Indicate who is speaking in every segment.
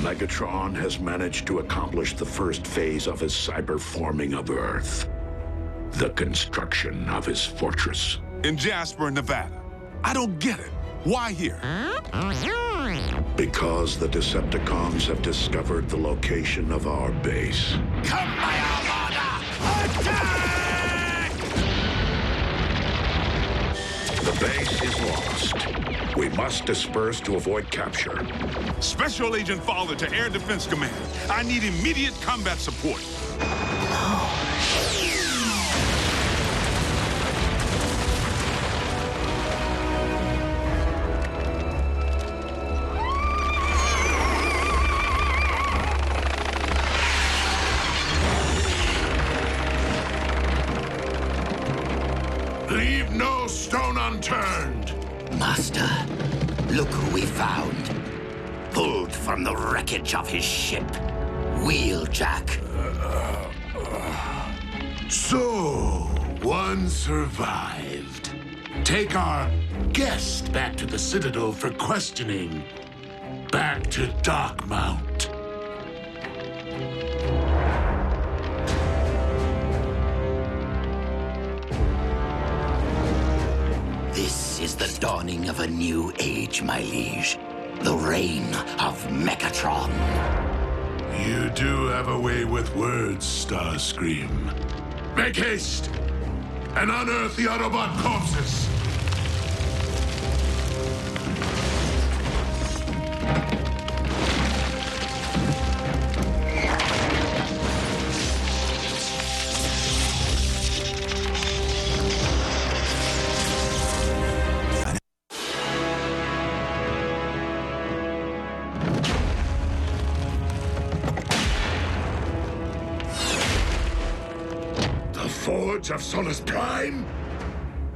Speaker 1: Megatron has managed to accomplish the first phase of his cyberforming of Earth. The construction of his fortress.
Speaker 2: In Jasper, Nevada. I don't get it. Why here?
Speaker 1: Because the Decepticons have discovered the location of our base.
Speaker 2: Come, my Armada! Attack!
Speaker 1: The base is lost. We must disperse to avoid capture.
Speaker 2: Special Agent Fowler to Air Defense Command. I need immediate combat support.
Speaker 1: Leave no stone unturned.
Speaker 3: Master, look who we found. Pulled from the wreckage of his ship. Wheeljack.
Speaker 4: So, one survived. Take our guest back to the Citadel for questioning. Back to Darkmount.
Speaker 3: This is the dawning of a new age, my liege. The reign of Megatron.
Speaker 4: You do have a way with words, Starscream. Make haste and unearth the Autobot corpses. Forge of Solus Prime?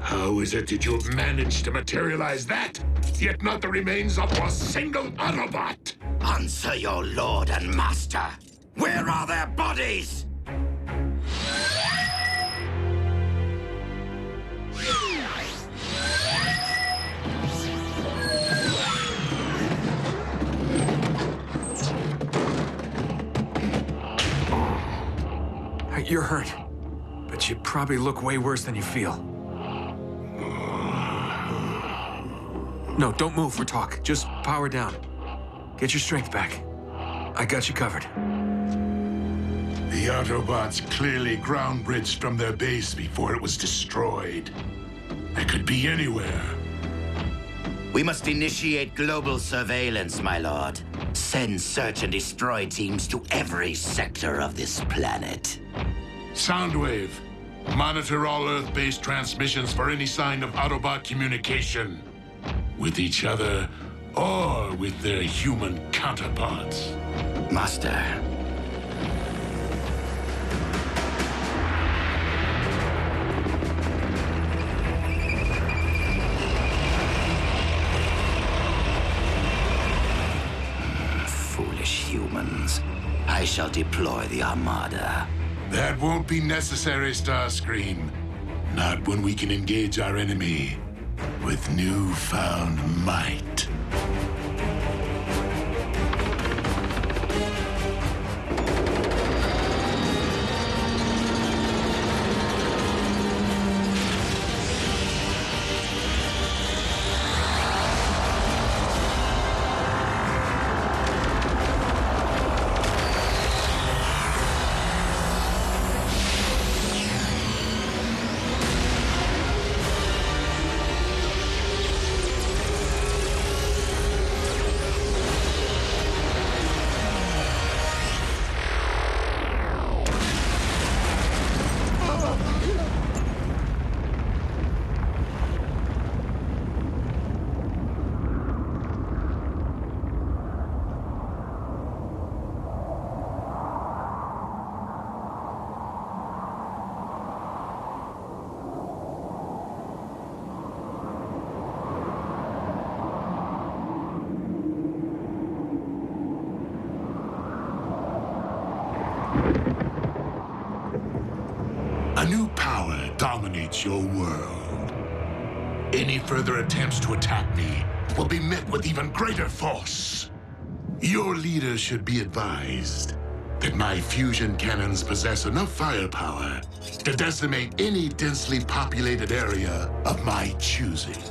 Speaker 4: How is it that you have managed to materialize that, yet not the remains of a single Autobot?
Speaker 3: Answer your lord and master. Where are their bodies?
Speaker 5: You're hurt. But you probably look way worse than you feel. No, don't move for talk. Just power down. Get your strength back. I got you covered.
Speaker 4: The Autobots clearly ground bridged from their base before it was destroyed. They could be anywhere.
Speaker 3: We must initiate global surveillance, my lord. Send search and destroy teams to every sector of this planet.
Speaker 4: Soundwave, monitor all Earth-based transmissions for any sign of Autobot communication. With each other, or with their human counterparts.
Speaker 3: Master. Foolish humans. I shall deploy the Armada.
Speaker 4: That won't be necessary, Starscream. Not when we can engage our enemy with newfound might. A new power dominates your world. Any further attempts to attack me will be met with even greater force. Your leader should be advised that my fusion cannons possess enough firepower to decimate any densely populated area of my choosing.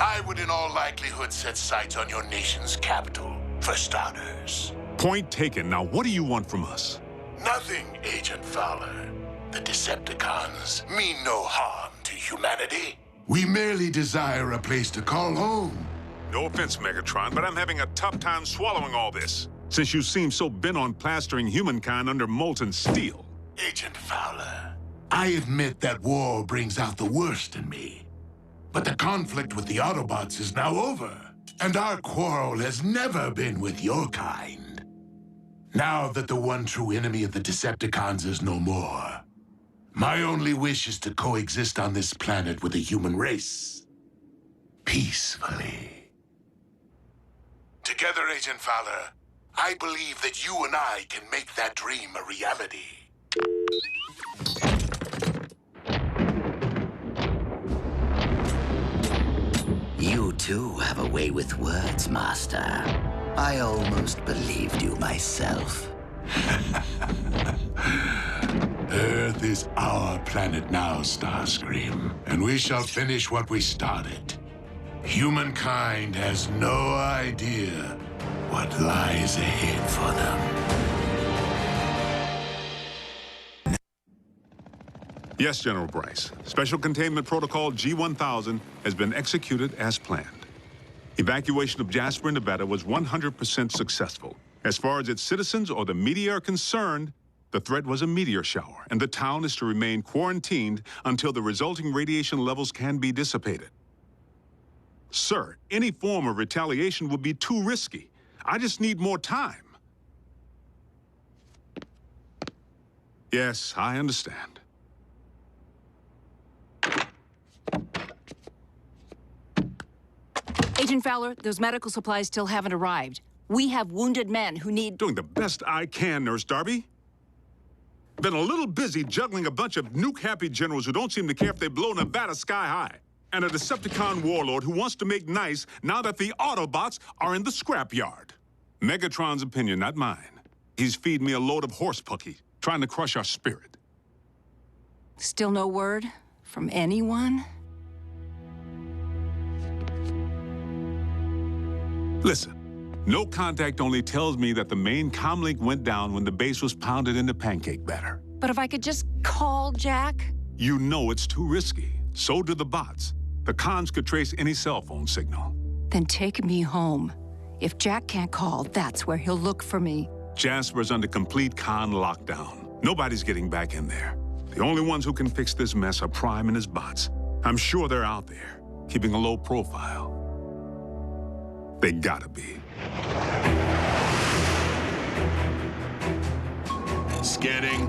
Speaker 4: I would in all likelihood set sights on your nation's capital, for starters.
Speaker 2: Point taken. Now, what do you want from us?
Speaker 4: Nothing, Agent Fowler. The Decepticons mean no harm to humanity. We merely desire a place to call home.
Speaker 2: No offense, Megatron, but I'm having a tough time swallowing all this, since you seem so bent on plastering humankind under molten steel.
Speaker 4: Agent Fowler, I admit that war brings out the worst in me. But the conflict with the Autobots is now over, and our quarrel has never been with your kind. Now that the one true enemy of the Decepticons is no more, my only wish is to coexist on this planet with the human race. Peacefully. Together, Agent Fowler, I believe that you and I can make that dream a reality.
Speaker 3: You too have a way with words, Master. I almost believed you myself.
Speaker 4: Earth is our planet now, Starscream, and we shall finish what we started. Humankind has no idea what lies ahead for them.
Speaker 2: Yes, General Bryce. Special Containment Protocol G-1000 has been executed as planned. Evacuation of Jasper, Nevada was 100% successful. As far as its citizens or the media are concerned, the threat was a meteor shower, and the town is to remain quarantined until the resulting radiation levels can be dissipated. Sir, any form of retaliation would be too risky. I just need more time. Yes, I understand.
Speaker 6: Agent Fowler, those medical supplies still haven't arrived. We have wounded men who need...
Speaker 2: Doing the best I can, Nurse Darby. Been a little busy juggling a bunch of nuke-happy generals who don't seem to care if they blow Nevada sky high. And a Decepticon warlord who wants to make nice now that the Autobots are in the scrapyard. Megatron's opinion, not mine. He's feeding me a load of horse pucky, trying to crush our spirit.
Speaker 6: Still no word from anyone?
Speaker 2: Listen, no contact only tells me that the main comlink went down when the base was pounded into pancake batter.
Speaker 6: But if I could just call Jack?
Speaker 2: You know it's too risky. So do the bots. The cons could trace any cell phone signal.
Speaker 6: Then take me home. If Jack can't call, that's where he'll look for me.
Speaker 2: Jasper's under complete con lockdown. Nobody's getting back in there. The only ones who can fix this mess are Prime and his bots. I'm sure they're out there, keeping a low profile. They gotta be.
Speaker 7: Scanning.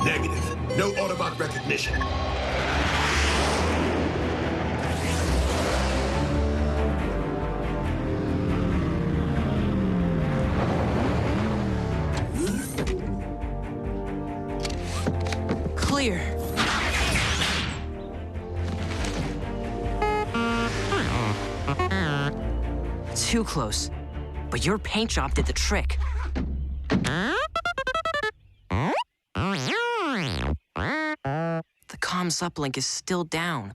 Speaker 1: Negative. No Autobot recognition.
Speaker 6: Clear.
Speaker 8: Too close. But your paint job did the trick. The comms uplink is still down.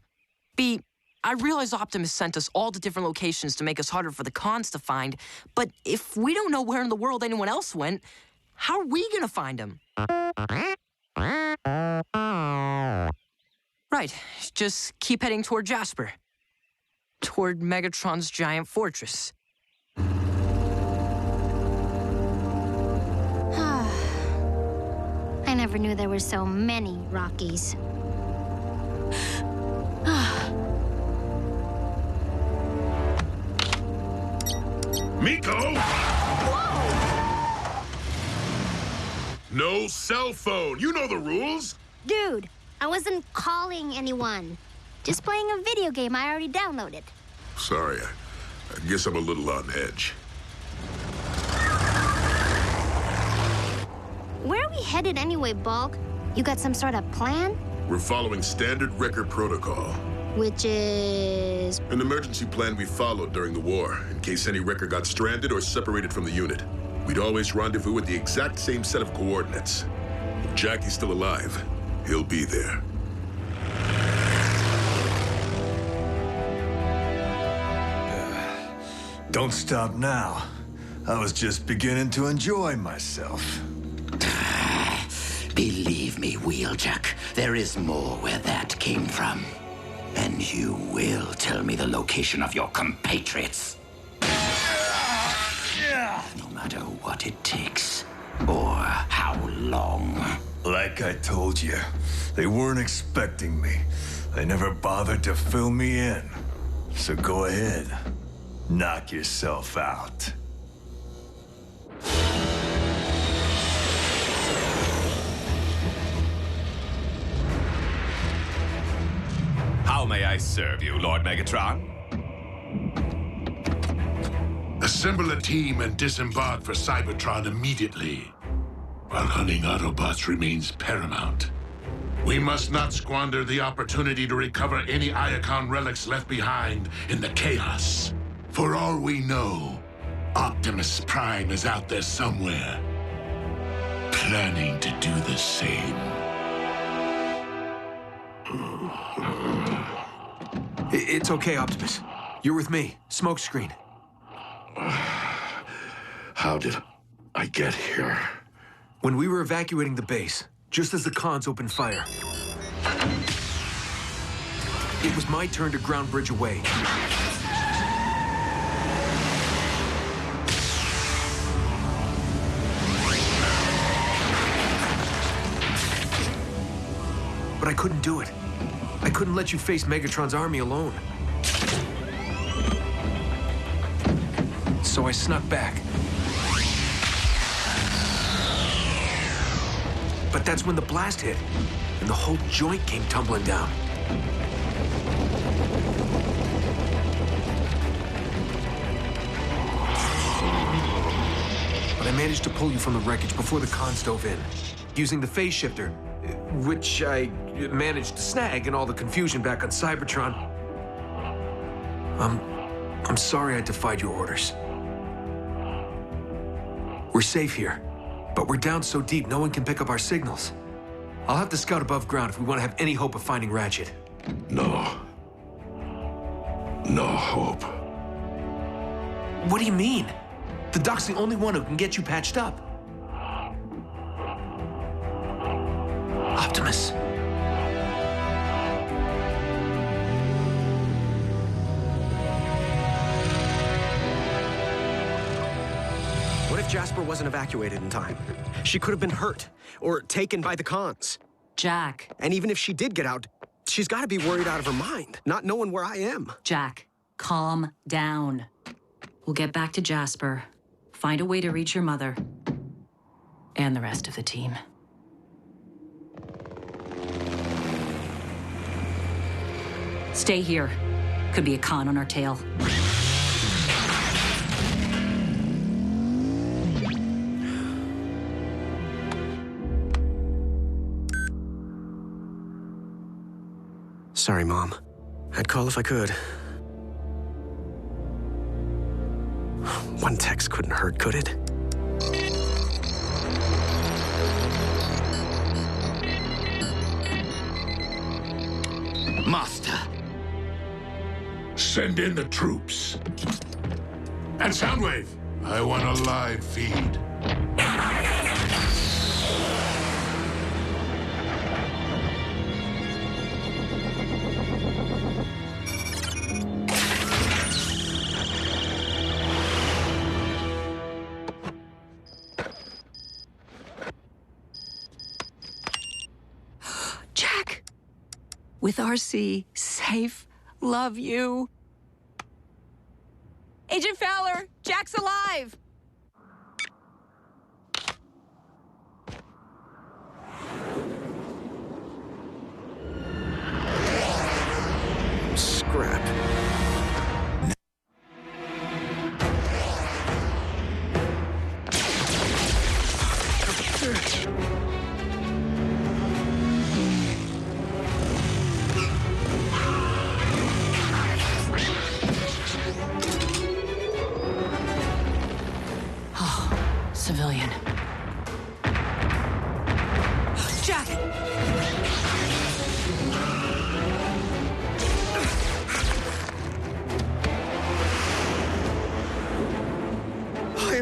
Speaker 8: B, I realize Optimus sent us all to different locations to make us harder for the cons to find, but if we don't know where in the world anyone else went, how are we gonna find him? Right, just keep heading toward Jasper. Toward Megatron's giant fortress.
Speaker 9: I never knew there were so many Rockies.
Speaker 4: Miko!
Speaker 9: Whoa!
Speaker 4: No cell phone. You know the rules.
Speaker 9: Dude, I wasn't calling anyone. Just playing a video game I already downloaded.
Speaker 4: Sorry, I guess I'm a little on edge.
Speaker 9: Where are we headed anyway, Bulk? You got some sort of plan?
Speaker 4: We're following standard record protocol.
Speaker 9: Which is...
Speaker 7: An emergency plan we followed during the war, in case any wrecker got stranded or separated from the unit. We'd always rendezvous with the exact same set of coordinates. If Jackie's still alive, he'll be there.
Speaker 10: Don't stop now. I was just beginning to enjoy myself.
Speaker 3: Believe me, Wheeljack, there is more where that came from. And you will tell me the location of your compatriots. No matter what it takes, or how long.
Speaker 10: Like I told you, they weren't expecting me. They never bothered to fill me in. So go ahead, knock yourself out.
Speaker 11: How may I serve you, Lord Megatron?
Speaker 4: Assemble a team and disembark for Cybertron immediately. While hunting Autobots remains paramount. We must not squander the opportunity to recover any Iacon relics left behind in the chaos. For all we know, Optimus Prime is out there somewhere, planning to do the same.
Speaker 5: It's okay, Optimus. You're with me. Smokescreen.
Speaker 1: How did I get here?
Speaker 5: When we were evacuating the base, just as the cons opened fire, it was my turn to ground bridge away. But I couldn't do it. I couldn't let you face Megatron's army alone. So I snuck back. But that's when the blast hit, and the whole joint came tumbling down. But I managed to pull you from the wreckage before the cons dove in, using the phase shifter, which I managed to snag in all the confusion back on Cybertron. I'm sorry I defied your orders. We're safe here, but we're down so deep no one can pick up our signals. I'll have to scout above ground if we want to have any hope of finding Ratchet.
Speaker 1: No. No hope.
Speaker 5: What do you mean? The doc's the only one who can get you patched up. Optimus.
Speaker 12: What if Jasper wasn't evacuated in time? She could have been hurt, or taken by the cons.
Speaker 13: Jack.
Speaker 12: And even if she did get out, she's got to be worried out of her mind, not knowing where I am.
Speaker 13: Jack, calm down. We'll get back to Jasper, find a way to reach your mother, and the rest of the team. Stay here. Could be a con on our tail.
Speaker 12: Sorry, Mom. I'd call if I could. One text couldn't hurt, could it?
Speaker 3: Master.
Speaker 4: Send in the troops. And Soundwave, I want a live feed.
Speaker 6: Jack! With RC, safe, love you.
Speaker 14: Agent Fowler, Jack's alive!
Speaker 12: Scrap.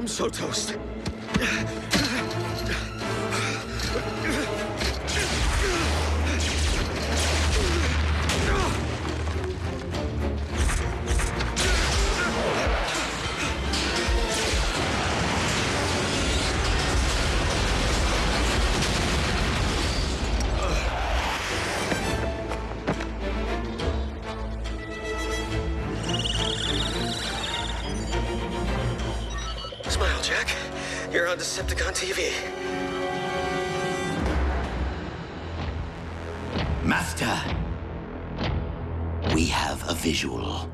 Speaker 12: I'm so toast.
Speaker 15: Smile, Jack. You're on Decepticon TV.
Speaker 3: Master, we have a visual.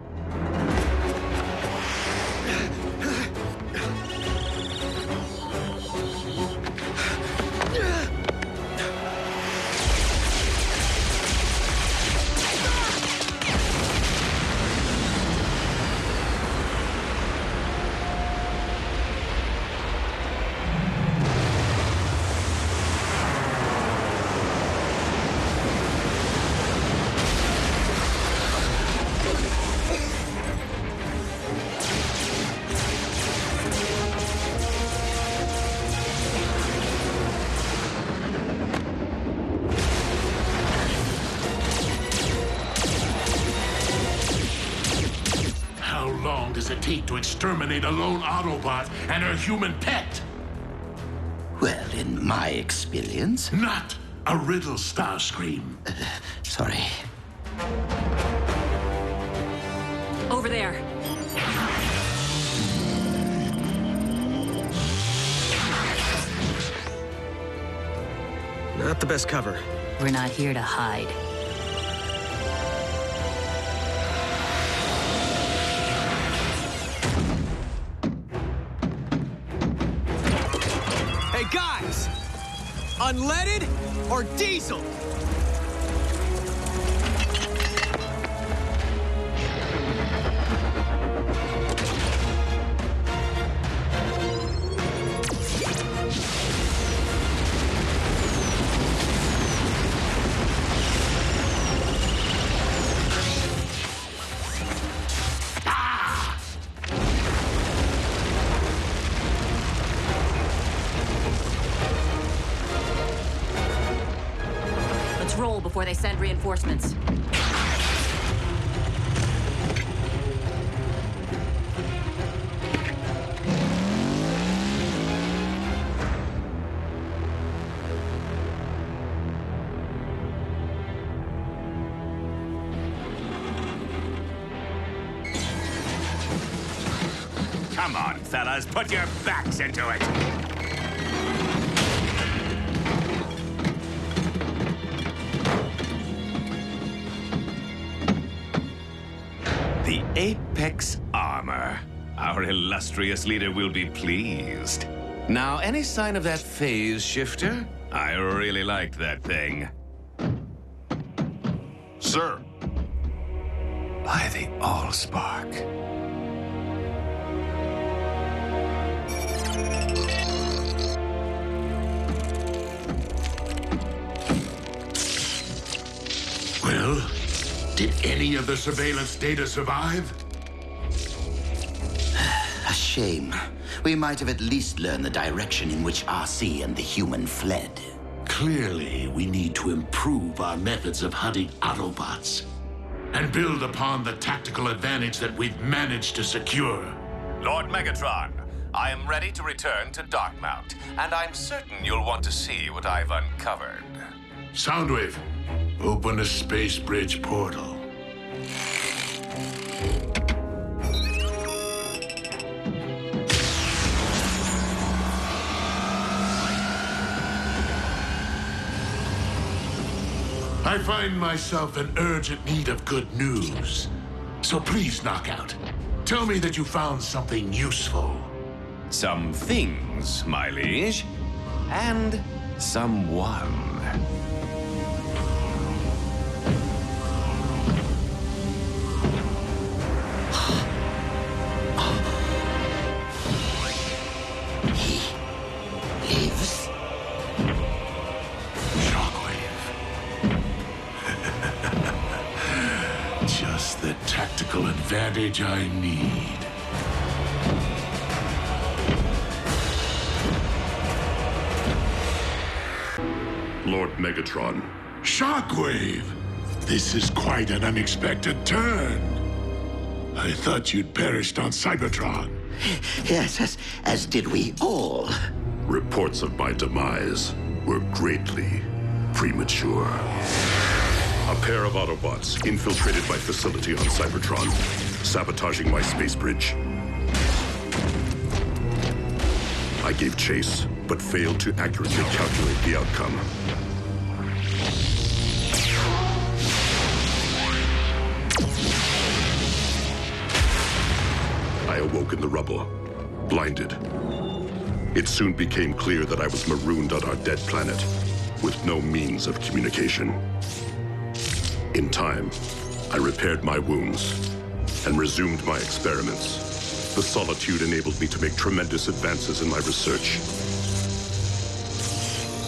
Speaker 4: How long does it take to exterminate a lone Autobot and her human pet?
Speaker 3: Well, in my experience...
Speaker 4: Not a riddle, Starscream.
Speaker 3: Sorry.
Speaker 13: Over there.
Speaker 12: Not the best cover.
Speaker 13: We're not here to hide.
Speaker 12: Hey, guys! Unleaded or diesel?
Speaker 13: Let's roll before they send reinforcements.
Speaker 11: Come on, fellas, put your backs into it. The Apex armor. Our illustrious leader will be pleased. Now, any sign of that phase shifter? I really liked that thing.
Speaker 7: Sir.
Speaker 10: By the Allspark.
Speaker 4: Well, did any of the surveillance data survive?
Speaker 3: A shame. We might have at least learned the direction in which RC and the human fled.
Speaker 4: Clearly, we need to improve our methods of hunting Autobots and build upon the tactical advantage that we've managed to secure.
Speaker 11: Lord Megatron, I am ready to return to Darkmount, and I'm certain you'll want to see what I've uncovered.
Speaker 4: Soundwave, open the space bridge portal. I find myself in urgent need of good news. So please, Knockout, tell me that you found something useful.
Speaker 11: Some things, my liege, and someone.
Speaker 4: The tactical advantage I need.
Speaker 1: Lord Megatron.
Speaker 4: Shockwave! This is quite an unexpected turn. I thought you'd perished on Cybertron.
Speaker 3: Yes, as did we all.
Speaker 1: Reports of my demise were greatly premature. A pair of Autobots infiltrated my facility on Cybertron, sabotaging my space bridge. I gave chase, but failed to accurately calculate the outcome. I awoke in the rubble, blinded. It soon became clear that I was marooned on our dead planet, with no means of communication. In time, I repaired my wounds and resumed my experiments. The solitude enabled me to make tremendous advances in my research.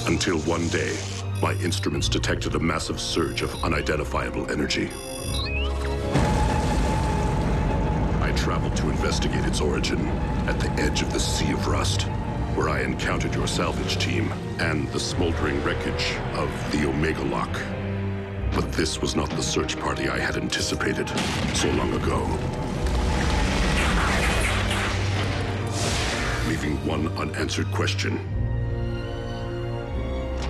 Speaker 1: Until one day, my instruments detected a massive surge of unidentifiable energy. I traveled to investigate its origin at the edge of the Sea of Rust, where I encountered your salvage team and the smoldering wreckage of the Omega Lock. But this was not the search party I had anticipated so long ago. Leaving one unanswered question.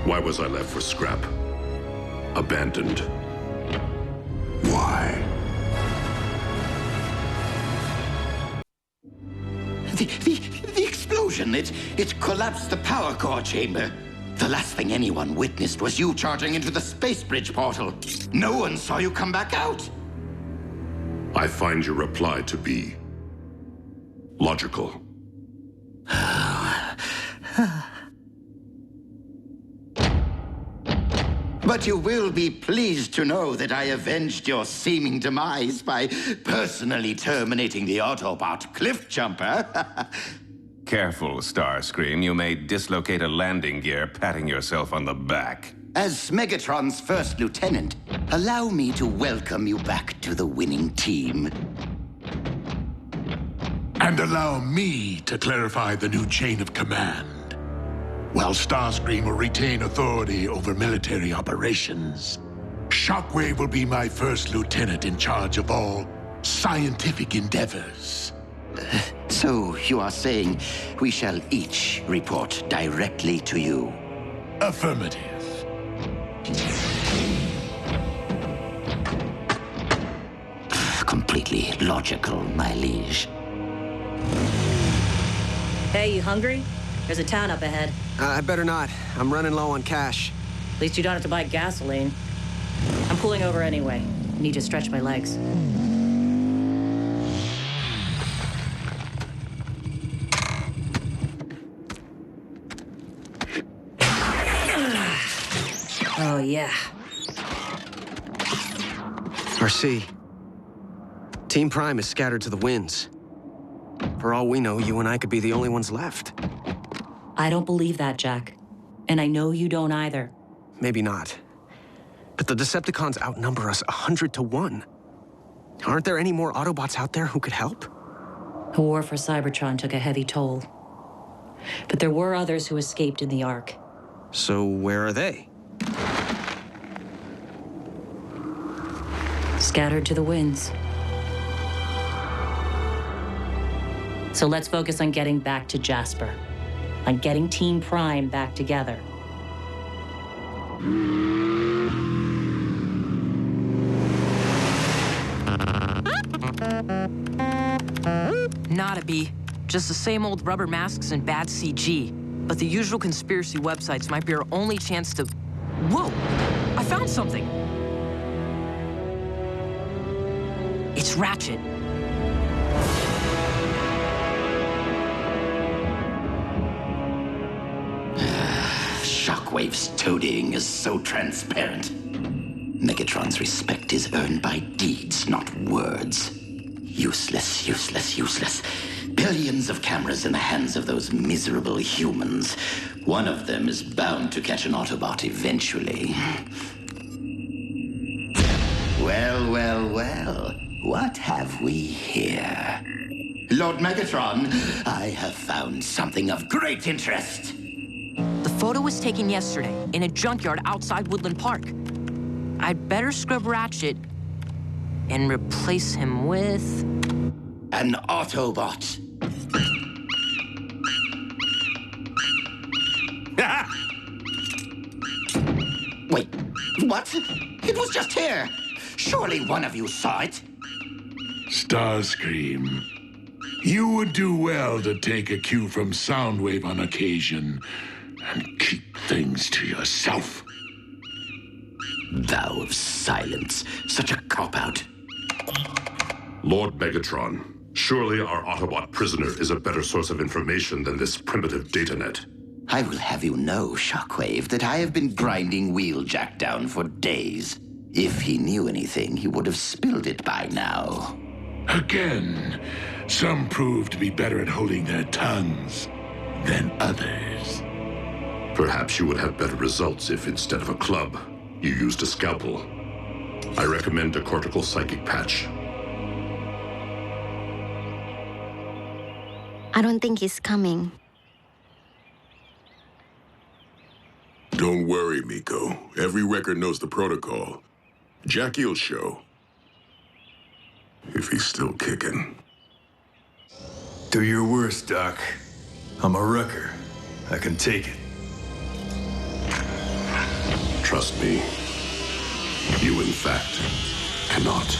Speaker 1: Why was I left for scrap? Abandoned. Why?
Speaker 3: The explosion, it collapsed the power core chamber. The last thing anyone witnessed was you charging into the space bridge portal. No one saw you come back out.
Speaker 1: I find your reply to be logical.
Speaker 3: But you will be pleased to know that I avenged your seeming demise by personally terminating the Autobot cliff jumper.
Speaker 11: Careful, Starscream. You may dislocate a landing gear patting yourself on the back.
Speaker 3: As Megatron's first lieutenant, allow me to welcome you back to the winning team.
Speaker 4: And allow me to clarify the new chain of command. While Starscream will retain authority over military operations, Shockwave will be my first lieutenant in charge of all scientific endeavors.
Speaker 3: So you are saying we shall each report directly to you?
Speaker 4: Affirmative.
Speaker 3: Completely logical, my liege.
Speaker 13: Hey, you hungry? There's a town up ahead.
Speaker 12: I better not. I'm running low on cash.
Speaker 13: At least you don't have to buy gasoline. I'm pulling over anyway. Need to stretch my legs. Oh, yeah.
Speaker 12: RC. Team Prime is scattered to the winds. For all we know, you and I could be the only ones left.
Speaker 13: I don't believe that, Jack. And I know you don't either.
Speaker 12: Maybe not. But the Decepticons outnumber us 100 to 1. Aren't there any more Autobots out there who could help?
Speaker 13: The war for Cybertron took a heavy toll. But there were others who escaped in the Ark.
Speaker 12: So where are they?
Speaker 13: Scattered to the winds. So let's focus on getting back to Jasper. On getting Team Prime back together.
Speaker 8: Not a B. Just the same old rubber masks and bad CG. But the usual conspiracy websites might be our only chance to... Whoa! I found something! It's Ratchet.
Speaker 3: Shockwave's toadying is so transparent. Megatron's respect is earned by deeds, not words. Useless, useless, useless. Billions of cameras in the hands of those miserable humans. One of them is bound to catch an Autobot eventually. Well, well, well. What have we here? Lord Megatron, I have found something of great interest.
Speaker 8: The photo was taken yesterday in a junkyard outside Woodland Park. I'd better scrub Ratchet and replace him with...
Speaker 3: an Autobot. Wait, what? It was just here. Surely one of you saw it.
Speaker 4: Starscream, you would do well to take a cue from Soundwave on occasion and keep things to yourself.
Speaker 3: Vow of silence. Such a cop-out.
Speaker 1: Lord Megatron, surely our Autobot prisoner is a better source of information than this primitive datanet.
Speaker 3: I will have you know, Shockwave, that I have been grinding Wheeljack down for days. If he knew anything, he would have spilled it by now.
Speaker 4: Again, some prove to be better at holding their tongues than others.
Speaker 1: Perhaps you would have better results if, instead of a club, you used a scalpel. I recommend a cortical psychic patch.
Speaker 9: I don't think he's coming.
Speaker 7: Don't worry, Miko. Every record knows the protocol. Jackie'll show. If he's still kicking.
Speaker 10: Do your worst, Doc. I'm a wrecker. I can take it.
Speaker 1: Trust me. You, in fact, cannot.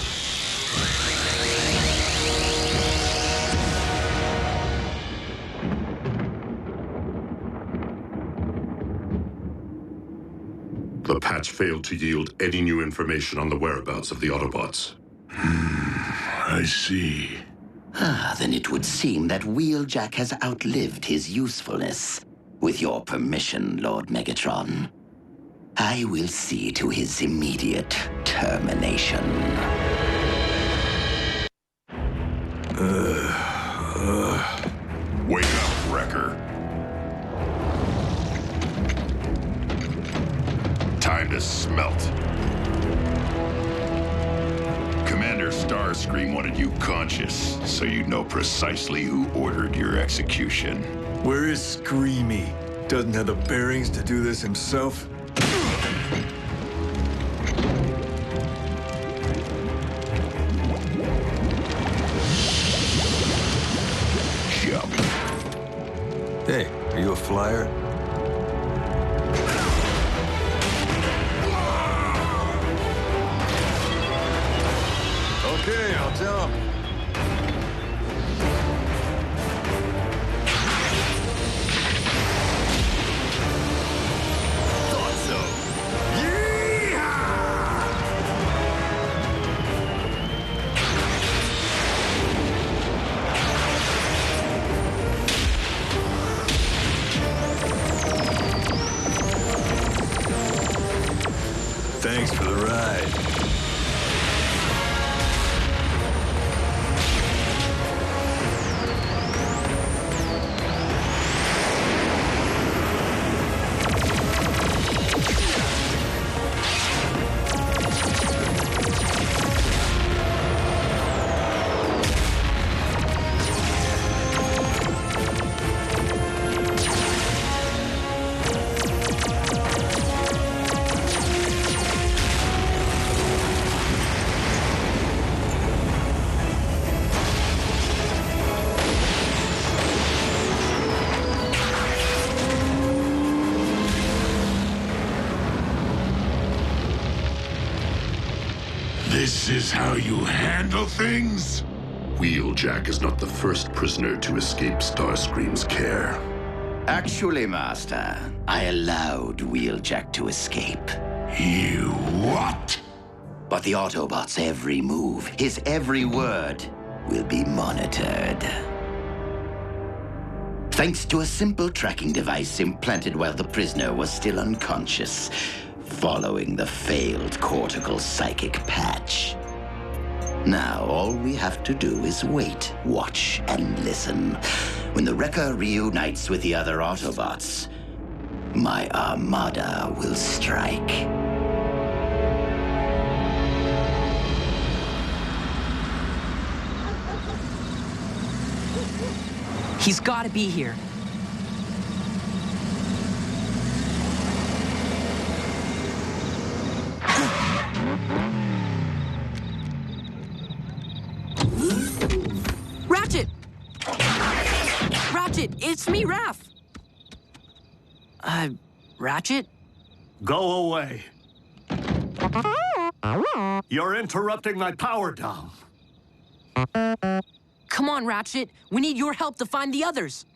Speaker 1: The patch failed to yield any new information on the whereabouts of the Autobots.
Speaker 4: I see.
Speaker 3: Then it would seem that Wheeljack has outlived his usefulness. With your permission, Lord Megatron, I will see to his immediate termination.
Speaker 7: Wake up, wrecker. Time to smelt. Commander Starscream wanted you conscious, so you'd know precisely who ordered your execution.
Speaker 10: Where is Screamy? Doesn't have the bearings to do this himself?
Speaker 7: Jump.
Speaker 10: Hey, are you a flyer? Okay, I'll tell him.
Speaker 7: Thought so.
Speaker 10: Thanks for the ride.
Speaker 4: This is how you handle things?
Speaker 1: Wheeljack is not the first prisoner to escape Starscream's care.
Speaker 3: Actually, Master, I allowed Wheeljack to escape.
Speaker 4: You what?
Speaker 3: But the Autobot's every move, his every word, will be monitored. Thanks to a simple tracking device implanted while the prisoner was still unconscious, following the failed cortical psychic patch. Now, all we have to do is wait, watch, and listen. When the Wrecker reunites with the other Autobots, my armada will strike.
Speaker 8: He's gotta be here. Ratchet! Ratchet, it's me, Raph. Ratchet?
Speaker 16: Go away. You're interrupting my power down.
Speaker 8: Come on, Ratchet. We need your help to find the others.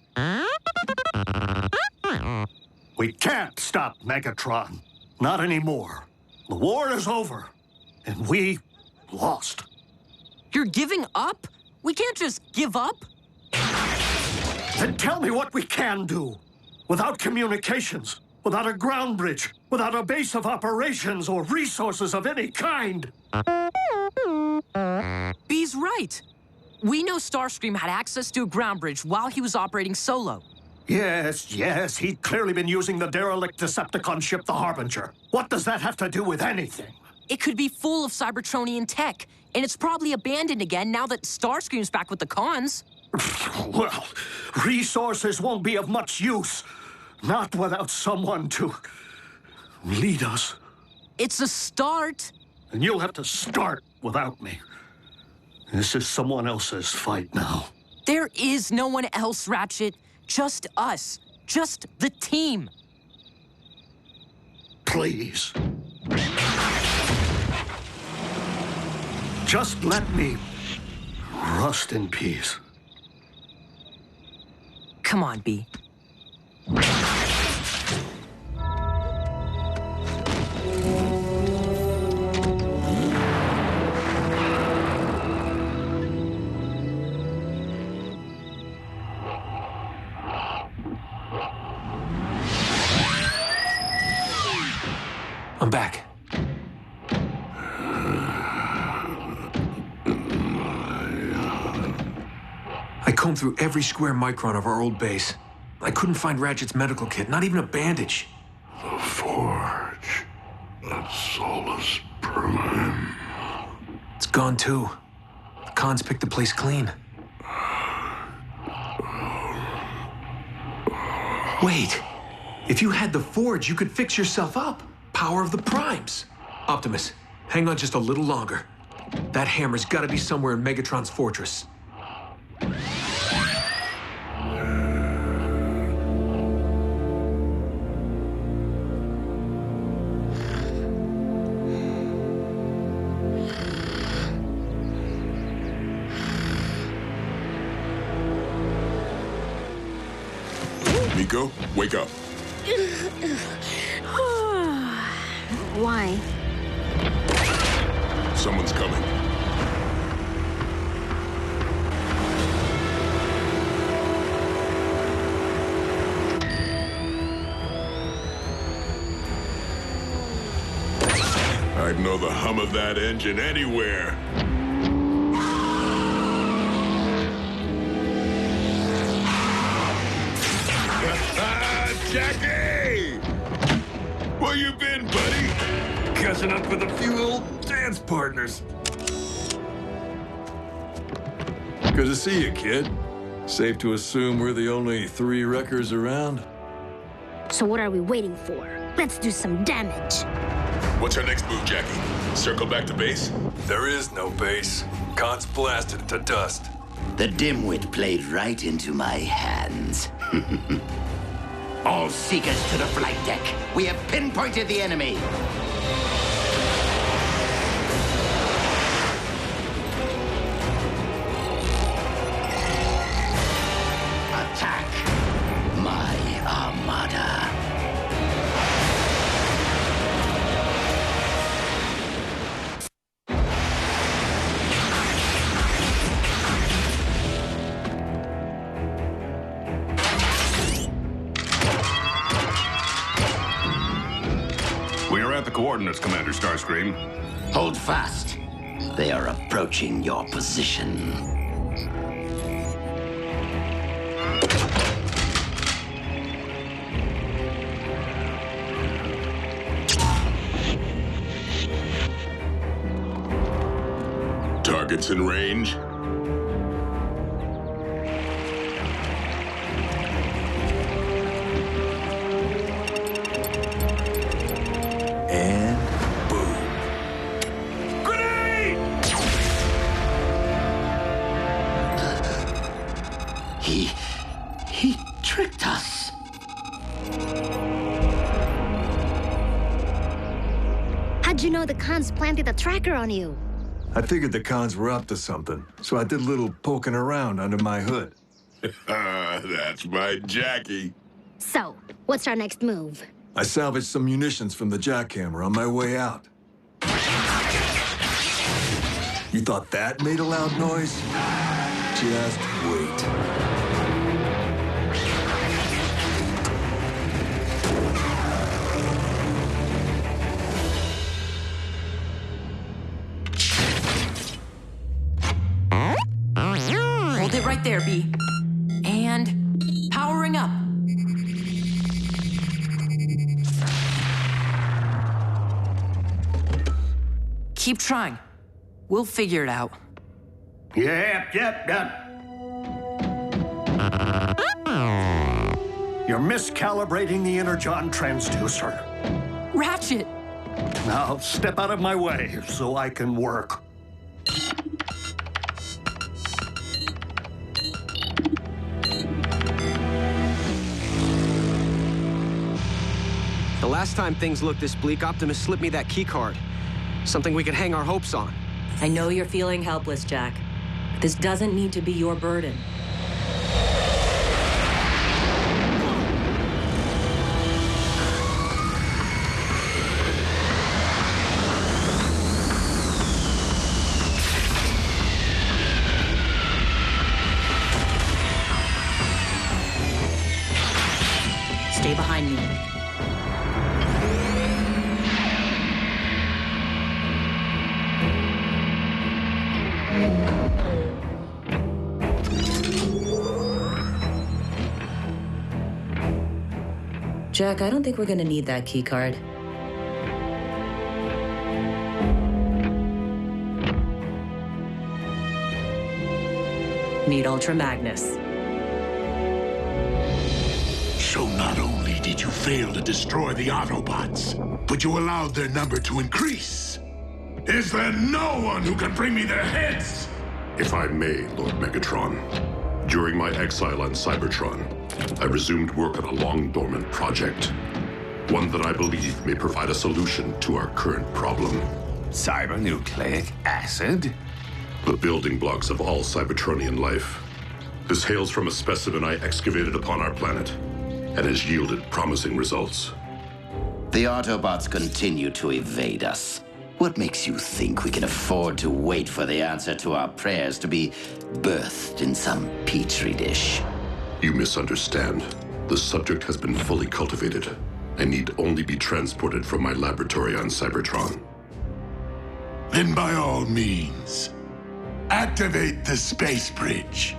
Speaker 16: We can't stop Megatron. Not anymore. The war is over, and we lost.
Speaker 8: You're giving up? We can't just give up.
Speaker 16: Then tell me what we can do. Without communications, without a ground bridge, without a base of operations or resources of any kind.
Speaker 8: B's right. We know Starscream had access to a ground bridge while he was operating solo.
Speaker 16: Yes, he'd clearly been using the derelict Decepticon ship, the Harbinger. What does that have to do with anything?
Speaker 8: It could be full of Cybertronian tech, and it's probably abandoned again now that Starscream's back with the cons.
Speaker 16: Well, resources won't be of much use. Not without someone to lead us.
Speaker 8: It's a start.
Speaker 16: And you'll have to start without me. This is someone else's fight now.
Speaker 8: There is no one else, Ratchet. Just us. Just the team.
Speaker 16: Please. Just let me rust in peace.
Speaker 8: Come on, B.
Speaker 5: I'm back. I combed through every square micron of our old base. I couldn't find Ratchet's medical kit, not even a bandage.
Speaker 4: The forge. That Solus Prime.
Speaker 5: It's gone too. The cons picked the place clean. Wait. If you had the forge, you could fix yourself up. Power of the primes. Optimus, hang on just a little longer. That hammer's gotta be somewhere in Megatron's fortress.
Speaker 7: Nico, wake up.
Speaker 9: Why?
Speaker 7: Someone's coming. I'd know the hum of that engine anywhere. Jackie! Where you been, buddy?
Speaker 10: Catching up with a few old dance partners. Good to see you, kid. Safe to assume we're the only 3 wreckers around?
Speaker 9: So what are we waiting for? Let's do some damage.
Speaker 7: What's our next move, Jackie? Circle back to base?
Speaker 10: There is no base. Cons blasted it to dust.
Speaker 3: The dimwit played right into my hands. All seekers to the flight deck. We have pinpointed the enemy. Attack my armada.
Speaker 11: We are at the coordinates, Commander Starscream.
Speaker 3: Hold fast. They are approaching your position.
Speaker 7: Targets in range.
Speaker 10: And boom. Grenade!
Speaker 3: He tricked us.
Speaker 9: How'd you know the cons planted a tracker on you?
Speaker 10: I figured the cons were up to something, so I did a little poking around under my hood.
Speaker 7: That's my Jackie.
Speaker 9: So, what's our next move?
Speaker 10: I salvaged some munitions from the jackhammer on my way out. You thought that made a loud noise? Just wait.
Speaker 8: Hold it right there, B. And powering up. Keep trying. We'll figure it out.
Speaker 16: Yep. You're miscalibrating the energon transducer.
Speaker 8: Ratchet!
Speaker 16: Now, step out of my way so I can work.
Speaker 12: The last time things looked this bleak, Optimus slipped me that key card. Something we could hang our hopes on.
Speaker 13: I know you're feeling helpless, Jack. This doesn't need to be your burden. Stay behind me. Jack, I don't think we're gonna need that key card. Need Ultra Magnus.
Speaker 4: So not only did you fail to destroy the Autobots, but you allowed their number to increase. Is there no one who can bring me their heads?
Speaker 1: If I may, Lord Megatron, during my exile on Cybertron, I resumed work on a long-dormant project. One that I believe may provide a solution to our current problem.
Speaker 11: Cybernucleic acid?
Speaker 1: The building blocks of all Cybertronian life. This hails from a specimen I excavated upon our planet, and has yielded promising results.
Speaker 3: The Autobots continue to evade us. What makes you think we can afford to wait for the answer to our prayers to be birthed in some petri dish?
Speaker 1: You misunderstand. The subject has been fully cultivated and need only be transported from my laboratory on Cybertron.
Speaker 4: Then by all means, activate the space bridge.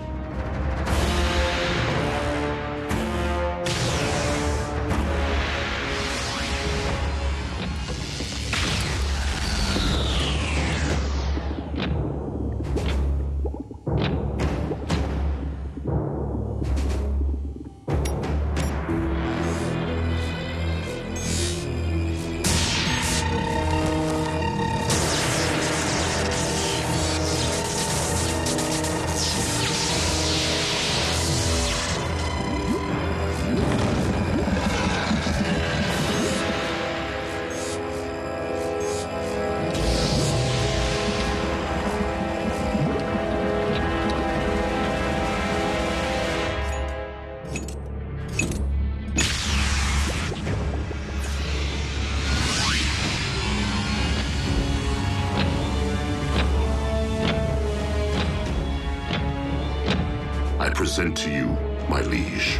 Speaker 1: Present to you, my liege,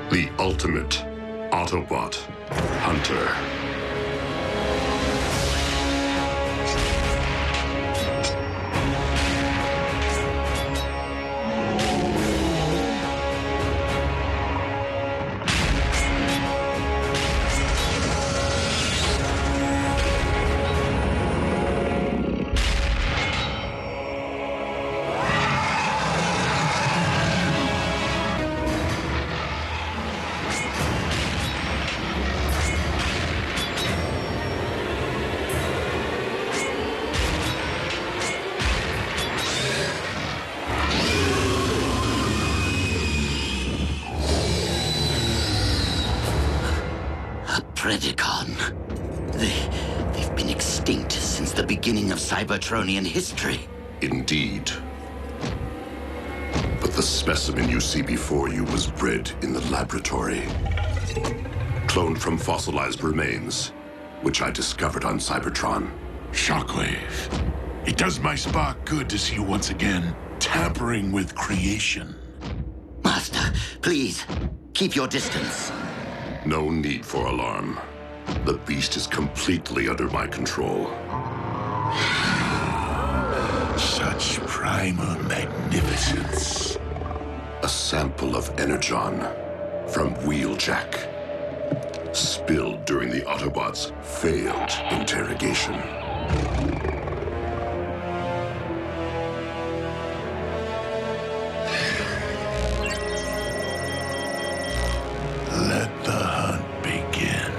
Speaker 1: the ultimate Autobot hunter.
Speaker 3: Predacon. They've been extinct since the beginning of Cybertronian history.
Speaker 1: Indeed. But the specimen you see before you was bred in the laboratory. Cloned from fossilized remains, which I discovered on Cybertron.
Speaker 4: Shockwave. It does my spark good to see you once again tampering with creation.
Speaker 3: Master, please, keep your distance.
Speaker 1: No need for alarm. The beast is completely under my control.
Speaker 4: Such primal magnificence.
Speaker 1: A sample of Energon from Wheeljack. Spilled during the Autobots' failed interrogation.
Speaker 4: Let the hunt begin.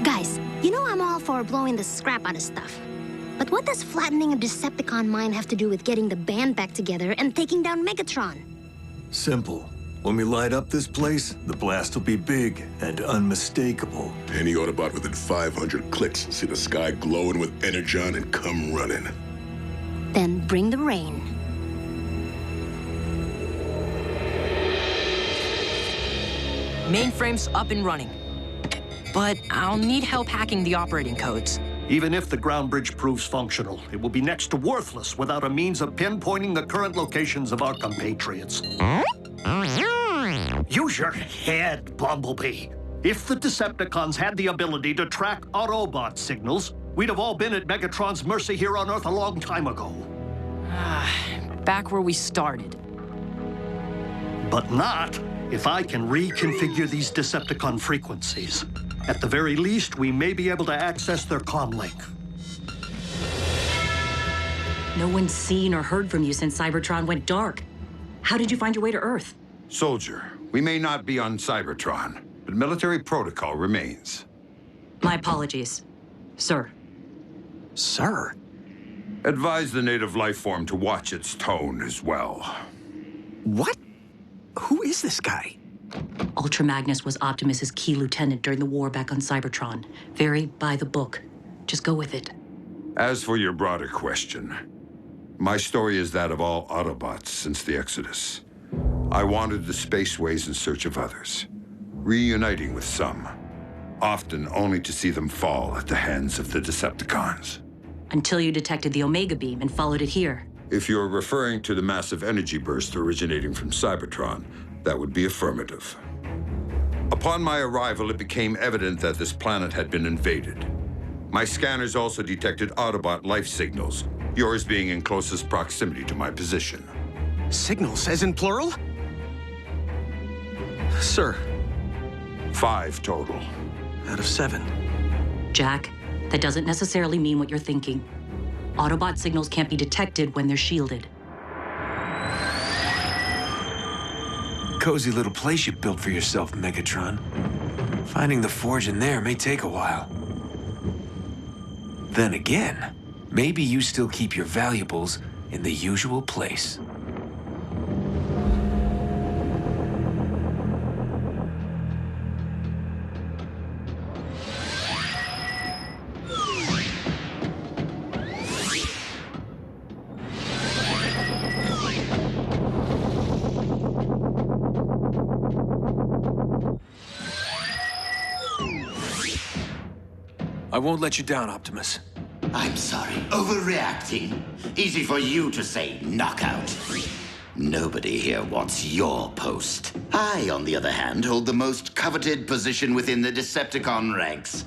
Speaker 9: Guys, you know I'm all for blowing the scrap out of stuff. But what does flattening a Decepticon mind have to do with getting the band back together and taking down Megatron?
Speaker 10: Simple. When we light up this place, the blast will be big and unmistakable.
Speaker 7: Any Autobot within 500 clicks see the sky glowing with Energon and come running.
Speaker 9: Then bring the rain.
Speaker 8: Mainframe's up and running. But I'll need help hacking the operating codes.
Speaker 16: Even if the ground bridge proves functional, it will be next to worthless without a means of pinpointing the current locations of our compatriots. Use your head, Bumblebee. If the Decepticons had the ability to track Autobot signals, we'd have all been at Megatron's mercy here on Earth a long time ago.
Speaker 8: Back where we started.
Speaker 16: But not if I can reconfigure these Decepticon frequencies. At the very least, we may be able to access their comm link.
Speaker 13: No one's seen or heard from you since Cybertron went dark. How did you find your way to Earth?
Speaker 17: Soldier, we may not be on Cybertron, but military protocol remains.
Speaker 13: My apologies, sir.
Speaker 12: Sir?
Speaker 17: Advise the native life form to watch its tone as well.
Speaker 12: What? Who is this guy?
Speaker 13: Ultra Magnus was Optimus's key lieutenant during the war back on Cybertron. Very by the book. Just go with it.
Speaker 17: As for your broader question, my story is that of all Autobots since the Exodus. I wandered the spaceways in search of others, reuniting with some, often only to see them fall at the hands of the Decepticons.
Speaker 13: Until you detected the Omega Beam and followed it here.
Speaker 17: If you're referring to the massive energy burst originating from Cybertron, that would be affirmative. Upon my arrival, it became evident that this planet had been invaded. My scanners also detected Autobot life signals, yours being in closest proximity to my position.
Speaker 12: Signals, as in plural? Sir.
Speaker 17: 5 total.
Speaker 12: Out of 7.
Speaker 13: Jack, that doesn't necessarily mean what you're thinking. Autobot signals can't be detected when they're shielded.
Speaker 5: Cozy little place you built for yourself, Megatron. Finding the forge in there may take a while. Then again, maybe you still keep your valuables in the usual place. I won't let you down, Optimus.
Speaker 3: I'm sorry. Overreacting. Easy for you to say knockout. Nobody here wants your post. I, on the other hand, hold the most coveted position within the Decepticon ranks.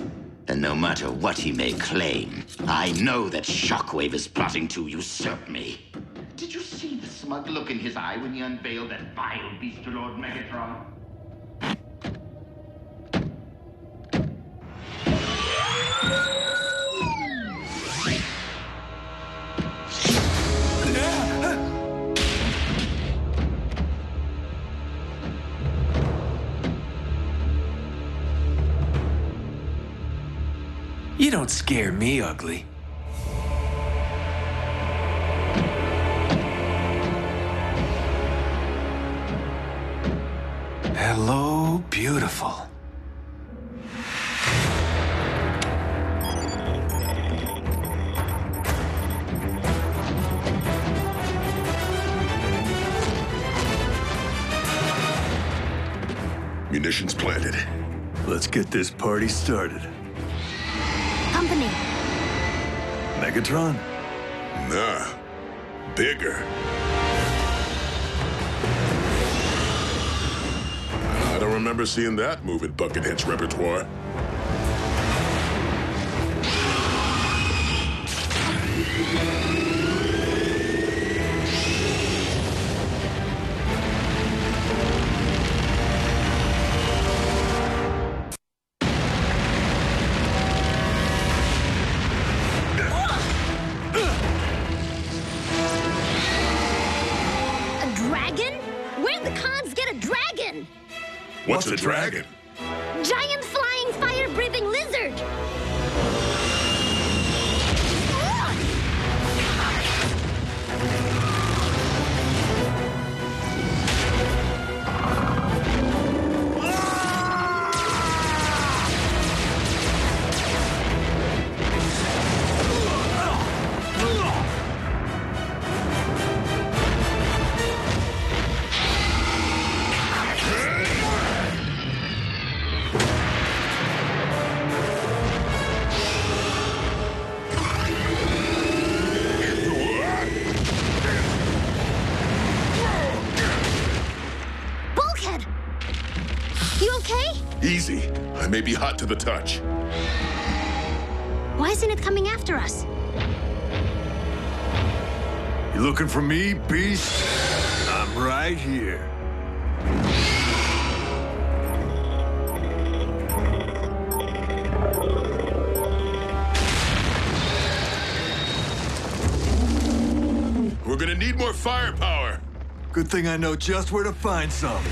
Speaker 3: And no matter what he may claim, I know that Shockwave is plotting to usurp me. Did you see the smug look in his eye when he unveiled that vile beast to Lord Megatron?
Speaker 5: Don't scare me, ugly. Hello, beautiful.
Speaker 7: Munitions planted.
Speaker 10: Let's get this party started.
Speaker 9: Company.
Speaker 10: Megatron?
Speaker 7: Nah. Bigger. I don't remember seeing that move in Buckethead's repertoire. What's a dragon?
Speaker 9: Giant flying fire-breathing lizard!
Speaker 7: Easy. I may be hot to the touch.
Speaker 9: Why isn't it coming after us?
Speaker 10: You looking for me, beast? I'm right here.
Speaker 7: We're gonna need more firepower.
Speaker 10: Good thing I know just where to find some.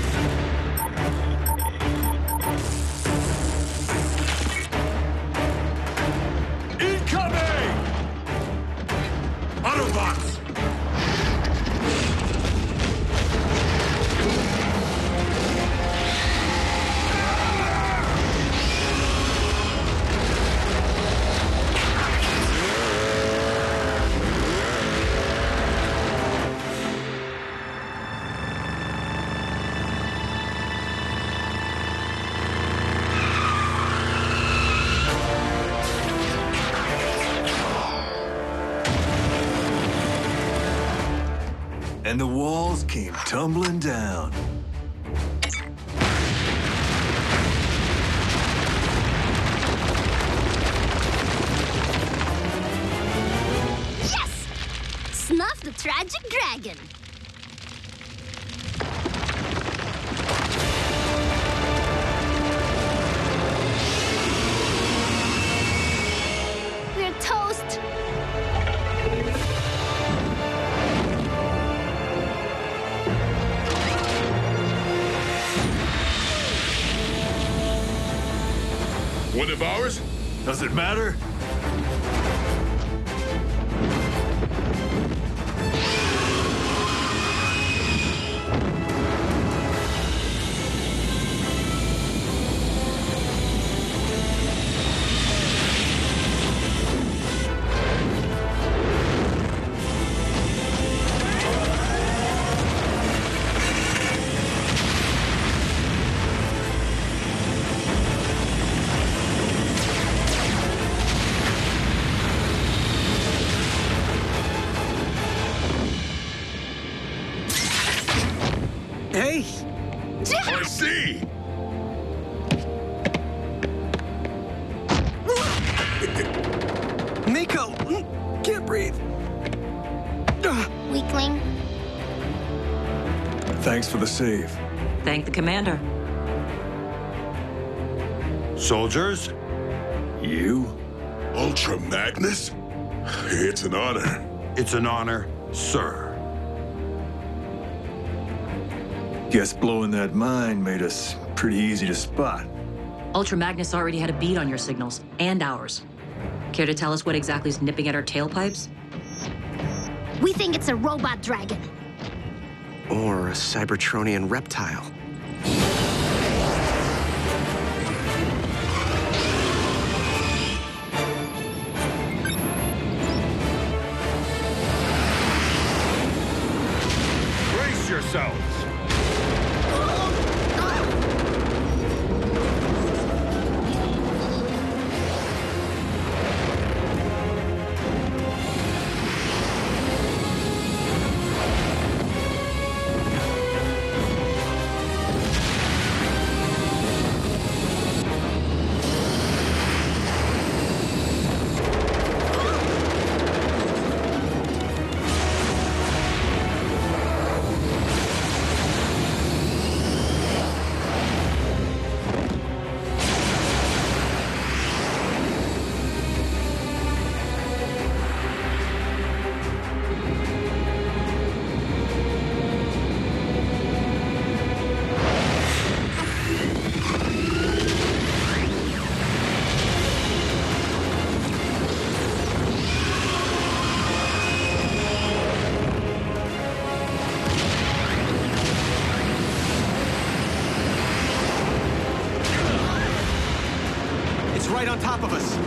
Speaker 7: Autobots!
Speaker 10: And the walls came tumbling down.
Speaker 9: Yes! Snuff the tragic dragon. We're toast.
Speaker 7: One of ours?
Speaker 10: Does it matter?
Speaker 12: Hey!
Speaker 7: I see!
Speaker 12: Nico! Can't breathe.
Speaker 9: Weakling.
Speaker 10: Thanks for the save.
Speaker 13: Thank the commander.
Speaker 17: Soldiers?
Speaker 10: You?
Speaker 7: Ultra Magnus? It's an honor.
Speaker 17: It's an honor, sir.
Speaker 10: Guess blowing that mine made us pretty easy to spot.
Speaker 13: Ultra Magnus already had a beat on your signals, and ours. Care to tell us what exactly is nipping at our tailpipes?
Speaker 9: We think it's a robot dragon.
Speaker 12: Or a Cybertronian reptile.
Speaker 18: Brace yourselves!
Speaker 12: It's right on top of us.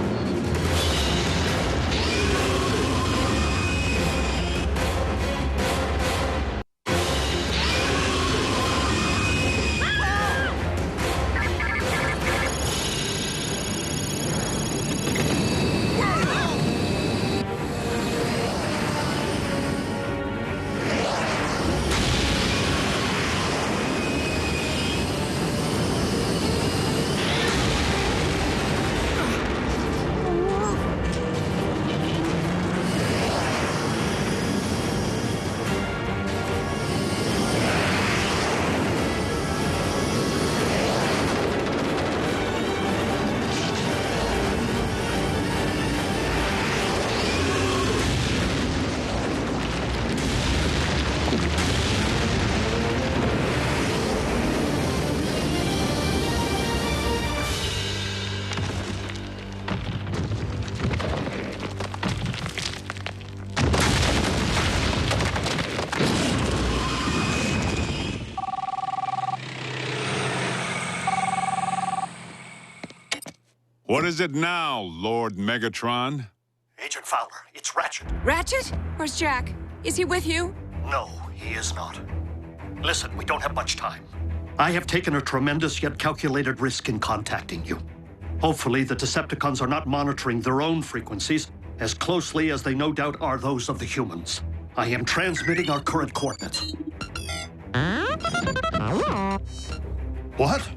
Speaker 2: What is it now, Lord Megatron?
Speaker 16: Agent Fowler, it's Ratchet.
Speaker 14: Ratchet? Where's Jack? Is he with you?
Speaker 16: No, he is not. Listen, we don't have much time. I have taken a tremendous yet calculated risk in contacting you. Hopefully, the Decepticons are not monitoring their own frequencies as closely as they no doubt are those of the humans. I am transmitting our current coordinates.
Speaker 2: What?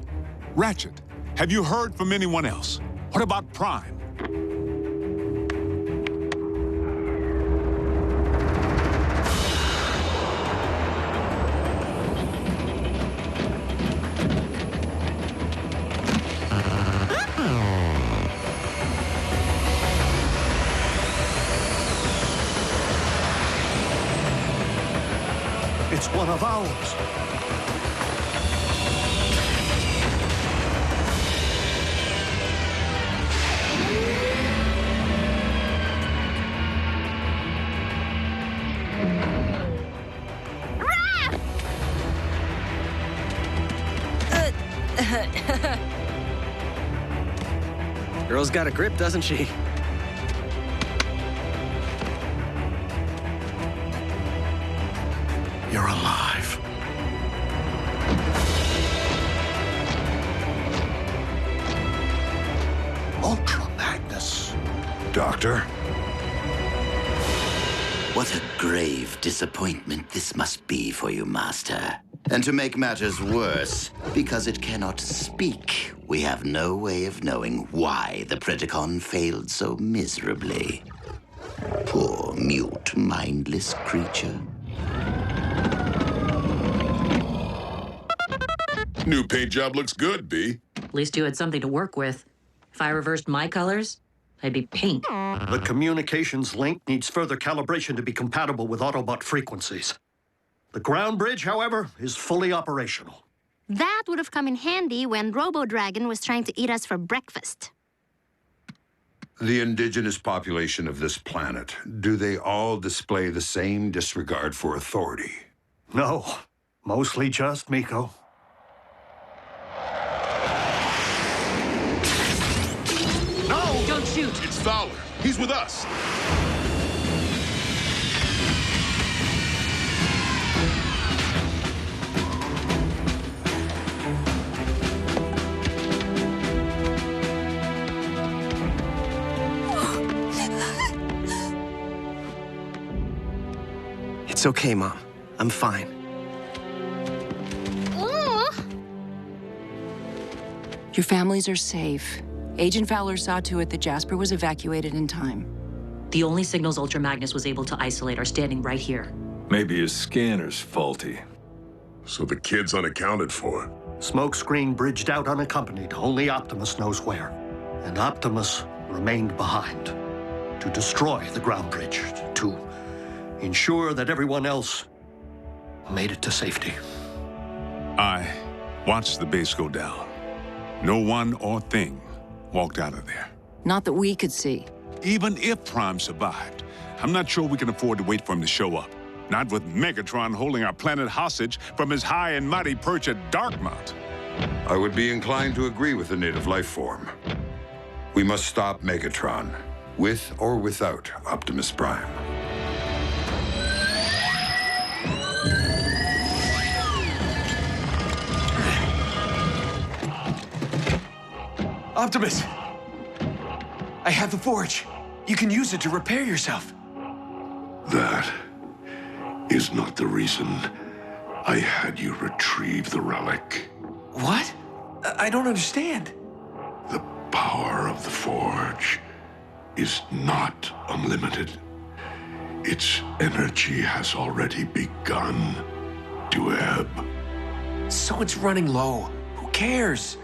Speaker 2: Ratchet, have you heard from anyone else? What about Prime?
Speaker 16: It's one of ours.
Speaker 12: Girl's got a grip, doesn't she?
Speaker 16: You're alive. Ultra Magnus.
Speaker 17: Doctor?
Speaker 3: What a grave disappointment this must be for you, Master. And to make matters worse, because it cannot speak, we have no way of knowing why the Predacon failed so miserably. Poor, mute, mindless creature.
Speaker 7: New paint job looks good, B.
Speaker 13: At least you had something to work with. If I reversed my colors, I'd be pink.
Speaker 16: The communications link needs further calibration to be compatible with Autobot frequencies. The ground bridge, however, is fully operational.
Speaker 9: That would have come in handy when Robo Dragon was trying to eat us for breakfast.
Speaker 17: The indigenous population of this planet, do they all display the same disregard for authority?
Speaker 16: No, mostly just Miko.
Speaker 4: No!
Speaker 13: Don't shoot!
Speaker 4: It's Fowler. He's with us.
Speaker 12: It's okay, Mom. I'm fine.
Speaker 6: Your families are safe. Agent Fowler saw to it that Jasper was evacuated in time.
Speaker 13: The only signals Ultra Magnus was able to isolate are standing right here.
Speaker 10: Maybe his scanner's faulty.
Speaker 7: So the kid's unaccounted for.
Speaker 16: Smokescreen bridged out unaccompanied. Only Optimus knows where. And Optimus remained behind to destroy the ground bridge, to ensure that everyone else made it to safety.
Speaker 2: I watched the base go down. No one or thing walked out of there.
Speaker 6: Not that we could see.
Speaker 2: Even if Prime survived, I'm not sure we can afford to wait for him to show up. Not with Megatron holding our planet hostage from his high and mighty perch at Darkmount.
Speaker 17: I would be inclined to agree with the native life form. We must stop Megatron, with or without Optimus Prime.
Speaker 5: Optimus! I have the forge. You can use it to repair yourself.
Speaker 1: That is not the reason I had you retrieve the relic.
Speaker 5: What? I don't understand.
Speaker 1: The power of the forge is not unlimited. Its energy has already begun to ebb.
Speaker 5: So it's running low. Who cares?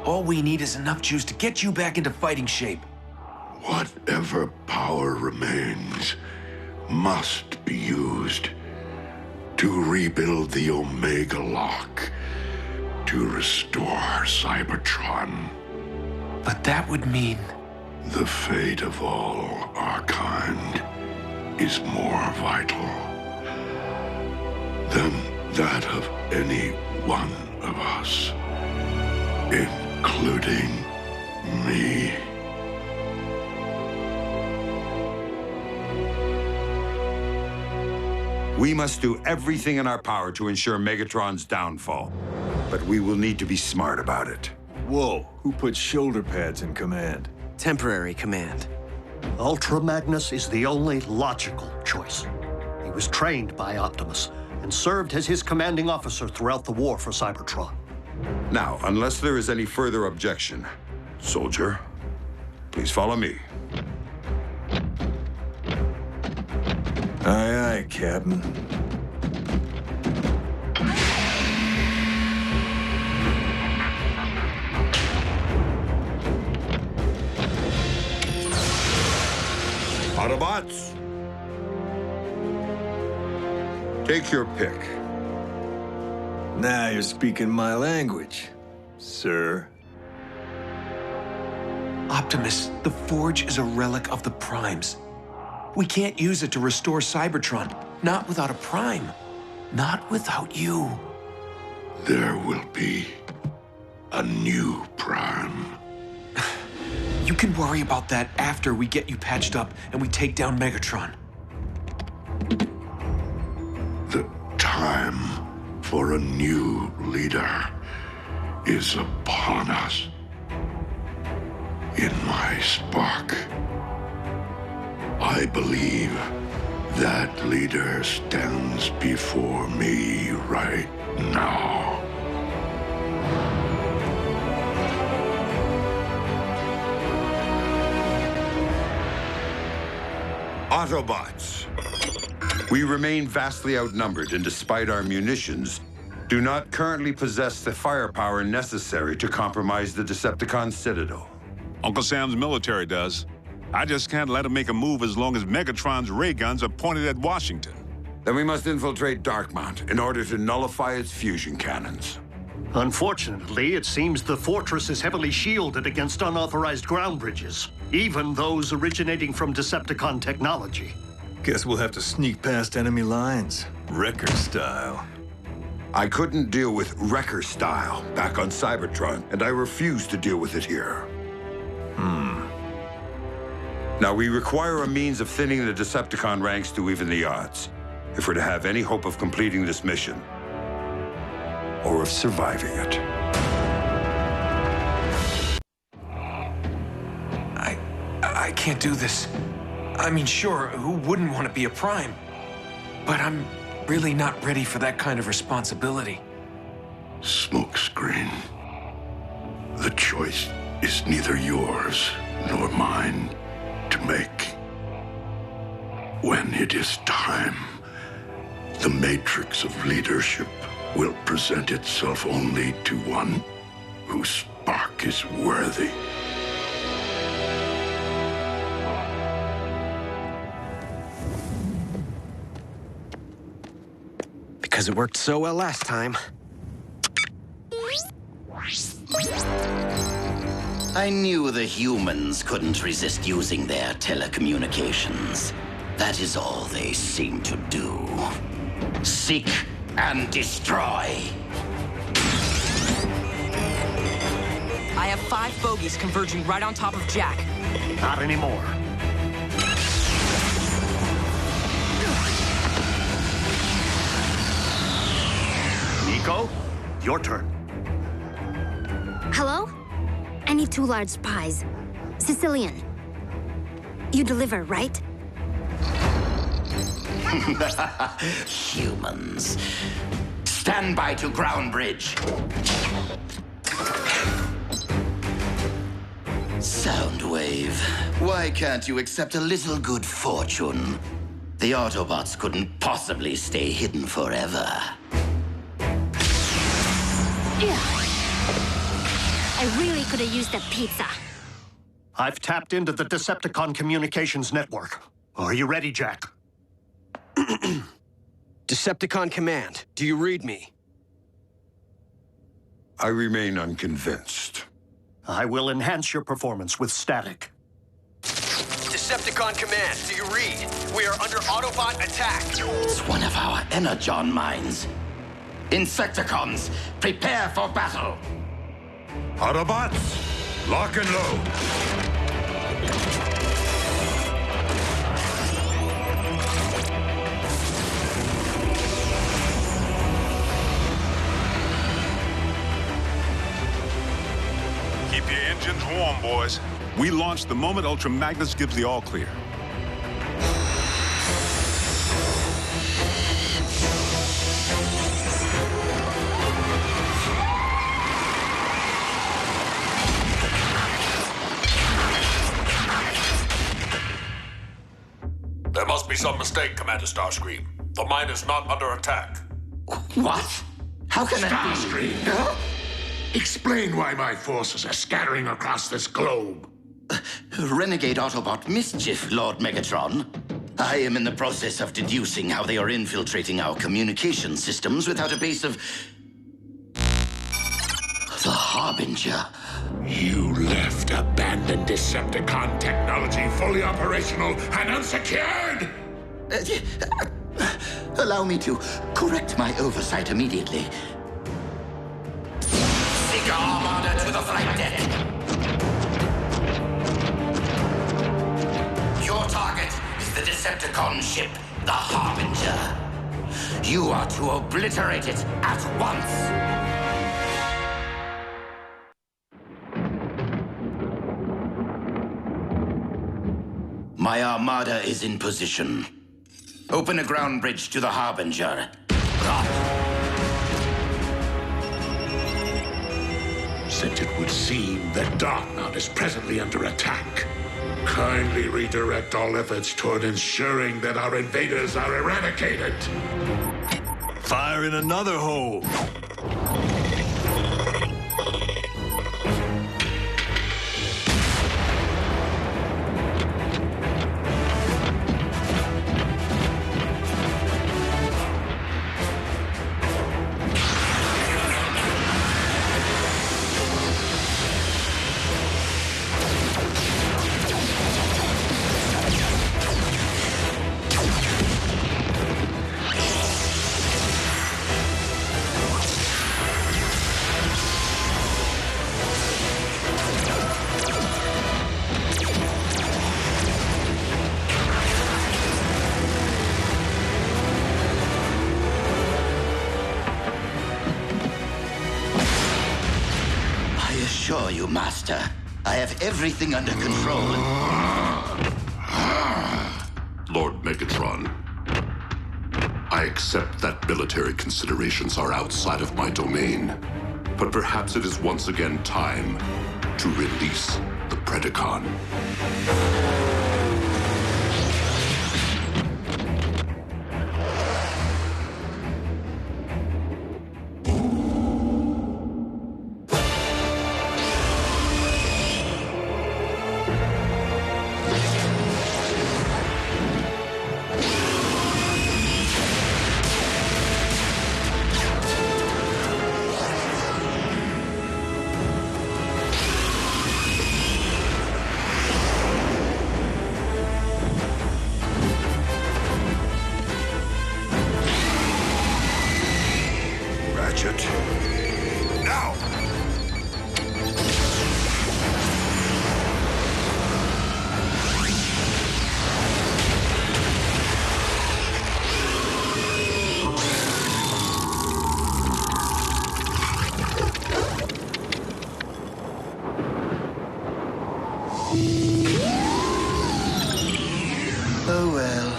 Speaker 5: All we need is enough juice to get you back into fighting shape.
Speaker 1: Whatever power remains must be used to rebuild the Omega Lock, to restore Cybertron.
Speaker 5: But that would mean...
Speaker 1: The fate of all our kind is more vital than that of any one of us, including me.
Speaker 17: We must do everything in our power to ensure Megatron's downfall. But we will need to be smart about it.
Speaker 10: Whoa, who put shoulder pads in command?
Speaker 12: Temporary command.
Speaker 16: Ultra Magnus is the only logical choice. He was trained by Optimus and served as his commanding officer throughout the war for Cybertron.
Speaker 17: Now, unless there is any further objection, soldier, please follow me.
Speaker 10: Aye, aye, Captain.
Speaker 17: Autobots, take your pick.
Speaker 10: Now you're speaking my language, sir.
Speaker 5: Optimus, the forge is a relic of the Primes. We can't use it to restore Cybertron. Not without a Prime. Not without you.
Speaker 1: There will be a new Prime.
Speaker 5: You can worry about that after we get you patched up and we take down Megatron.
Speaker 1: The time for a new leader is upon us. In my spark, I believe that leader stands before me right now.
Speaker 17: Autobots, we remain vastly outnumbered, and despite our munitions, do not currently possess the firepower necessary to compromise the Decepticon Citadel.
Speaker 2: Uncle Sam's military does. I just can't let him make a move as long as Megatron's ray guns are pointed at Washington.
Speaker 17: Then we must infiltrate Darkmount in order to nullify its fusion cannons.
Speaker 16: Unfortunately, it seems the fortress is heavily shielded against unauthorized ground bridges, even those originating from Decepticon technology.
Speaker 10: Guess we'll have to sneak past enemy lines, Wrecker style.
Speaker 17: I couldn't deal with Wrecker style back on Cybertron, and I refuse to deal with it here. Now, we require a means of thinning the Decepticon ranks to even the odds, if we're to have any hope of completing this mission, or of surviving it.
Speaker 5: I can't do this. I mean, sure, who wouldn't want to be a Prime? But I'm really not ready for that kind of responsibility.
Speaker 1: Smokescreen. The choice is neither yours nor mine to make. When it is time, the matrix of leadership will present itself only to one whose spark is worthy.
Speaker 12: Because it worked so well last time.
Speaker 3: I knew the humans couldn't resist using their telecommunications. That is all they seem to do. Seek and destroy.
Speaker 8: I have 5 bogies converging right on top of Jack.
Speaker 16: Not anymore. Nico, your turn.
Speaker 9: Hello? I need 2 large pies. Sicilian. You deliver, right?
Speaker 3: Humans. Stand by to ground bridge. Soundwave, why can't you accept a little good fortune? The Autobots couldn't possibly stay hidden forever.
Speaker 9: I really could have used a pizza.
Speaker 16: I've tapped into the Decepticon communications network. Are you ready, Jack?
Speaker 12: Decepticon Command, do you read me?
Speaker 17: I remain unconvinced.
Speaker 16: I will enhance your performance with static.
Speaker 12: Decepticon Command, do you read? We are under Autobot attack.
Speaker 3: It's one of our Energon mines. Insecticons, prepare for battle.
Speaker 17: Autobots, lock and load.
Speaker 2: Keep your engines warm, boys. We launch the moment Ultra Magnus gives the all-clear.
Speaker 4: There must be some mistake, Commander Starscream. The mine is not under attack.
Speaker 3: What? How can that be?
Speaker 4: Starscream! Huh? Explain why my forces are scattering across this globe.
Speaker 3: Renegade Autobot mischief, Lord Megatron. I am in the process of deducing how they are infiltrating our communication systems without a base of... the Harbinger.
Speaker 4: You left abandoned Decepticon technology fully operational and unsecured!
Speaker 3: Allow me to correct my oversight immediately. Seeker Armada to the flight deck. Your target is the Decepticon ship, the Harbinger. You are to obliterate it at once. My armada is in position. Open a ground bridge to the Harbinger.
Speaker 4: Since it would seem that Darkmount is presently under attack, kindly redirect all efforts toward ensuring that our invaders are eradicated.
Speaker 10: Fire in another hole.
Speaker 3: you, Master. I have everything under control.
Speaker 1: Lord Megatron, I accept that military considerations are outside of my domain, but perhaps it is once again time to release the Predacon.
Speaker 17: Now!
Speaker 3: Oh well.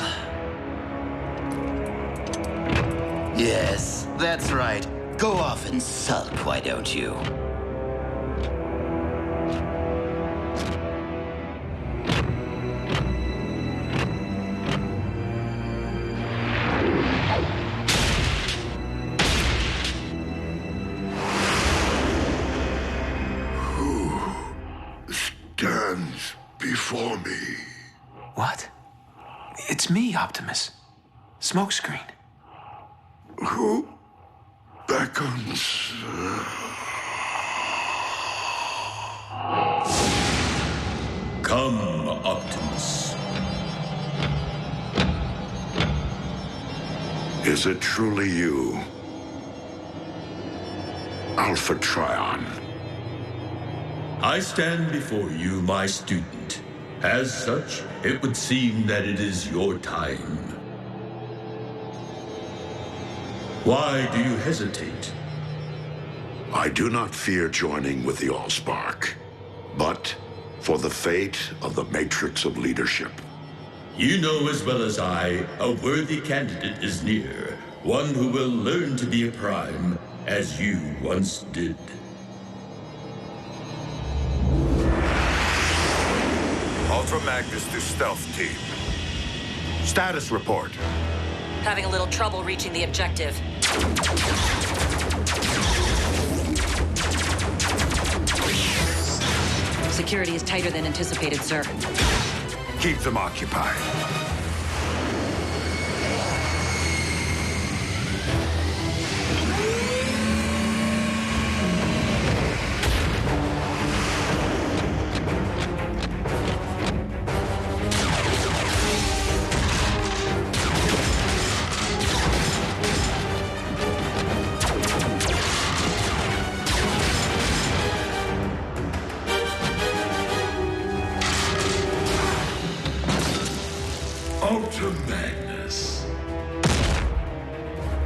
Speaker 3: Yes, that's right. Go off and sulk, why don't you?
Speaker 17: Who stands before me?
Speaker 5: What? It's me, Optimus. Smokescreen.
Speaker 17: Who beckons?
Speaker 19: Come, Optimus.
Speaker 17: Is it truly you? Alpha Trion.
Speaker 19: I stand before you, my student. As such, it would seem that it is your time. Why do you hesitate?
Speaker 17: I do not fear joining with the Allspark, but for the fate of the Matrix of Leadership.
Speaker 19: You know as well as I, a worthy candidate is near, one who will learn to be a Prime, as you once did.
Speaker 17: Ultra Magnus to Stealth Team. Status report.
Speaker 13: Having a little trouble reaching the objective. Security is tighter than anticipated, sir.
Speaker 17: Keep them occupied.
Speaker 4: Ultra Magnus.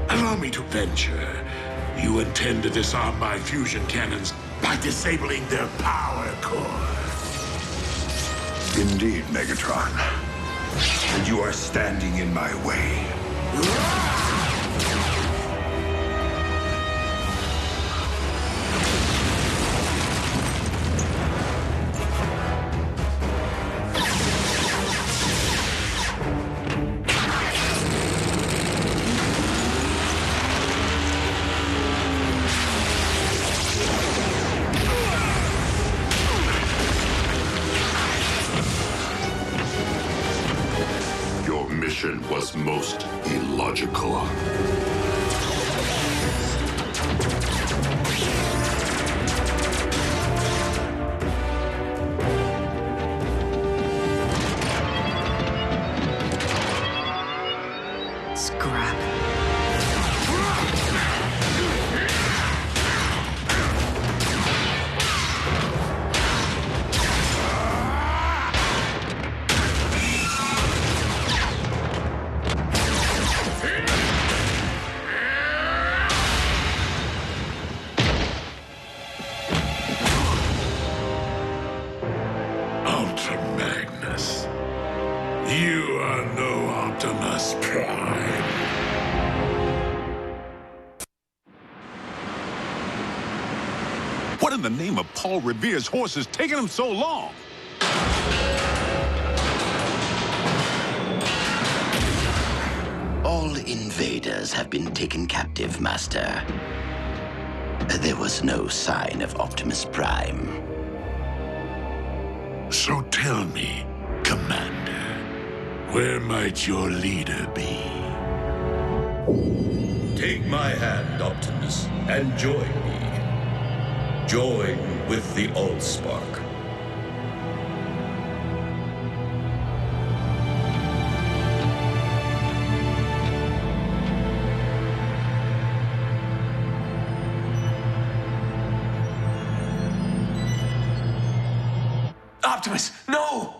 Speaker 4: Allow me to venture. You intend to disarm my fusion cannons by disabling their power core.
Speaker 17: Indeed, Megatron. And you are standing in my way.
Speaker 1: Your mission was most illogical.
Speaker 13: Scrap.
Speaker 2: in the name of Paul Revere's horse is taking him so long?
Speaker 3: All invaders have been taken captive, Master. There was no sign of Optimus Prime.
Speaker 4: So tell me, Commander, where might your leader be?
Speaker 19: Take my hand, Optimus, and join me. Join with the Allspark.
Speaker 5: Optimus, no!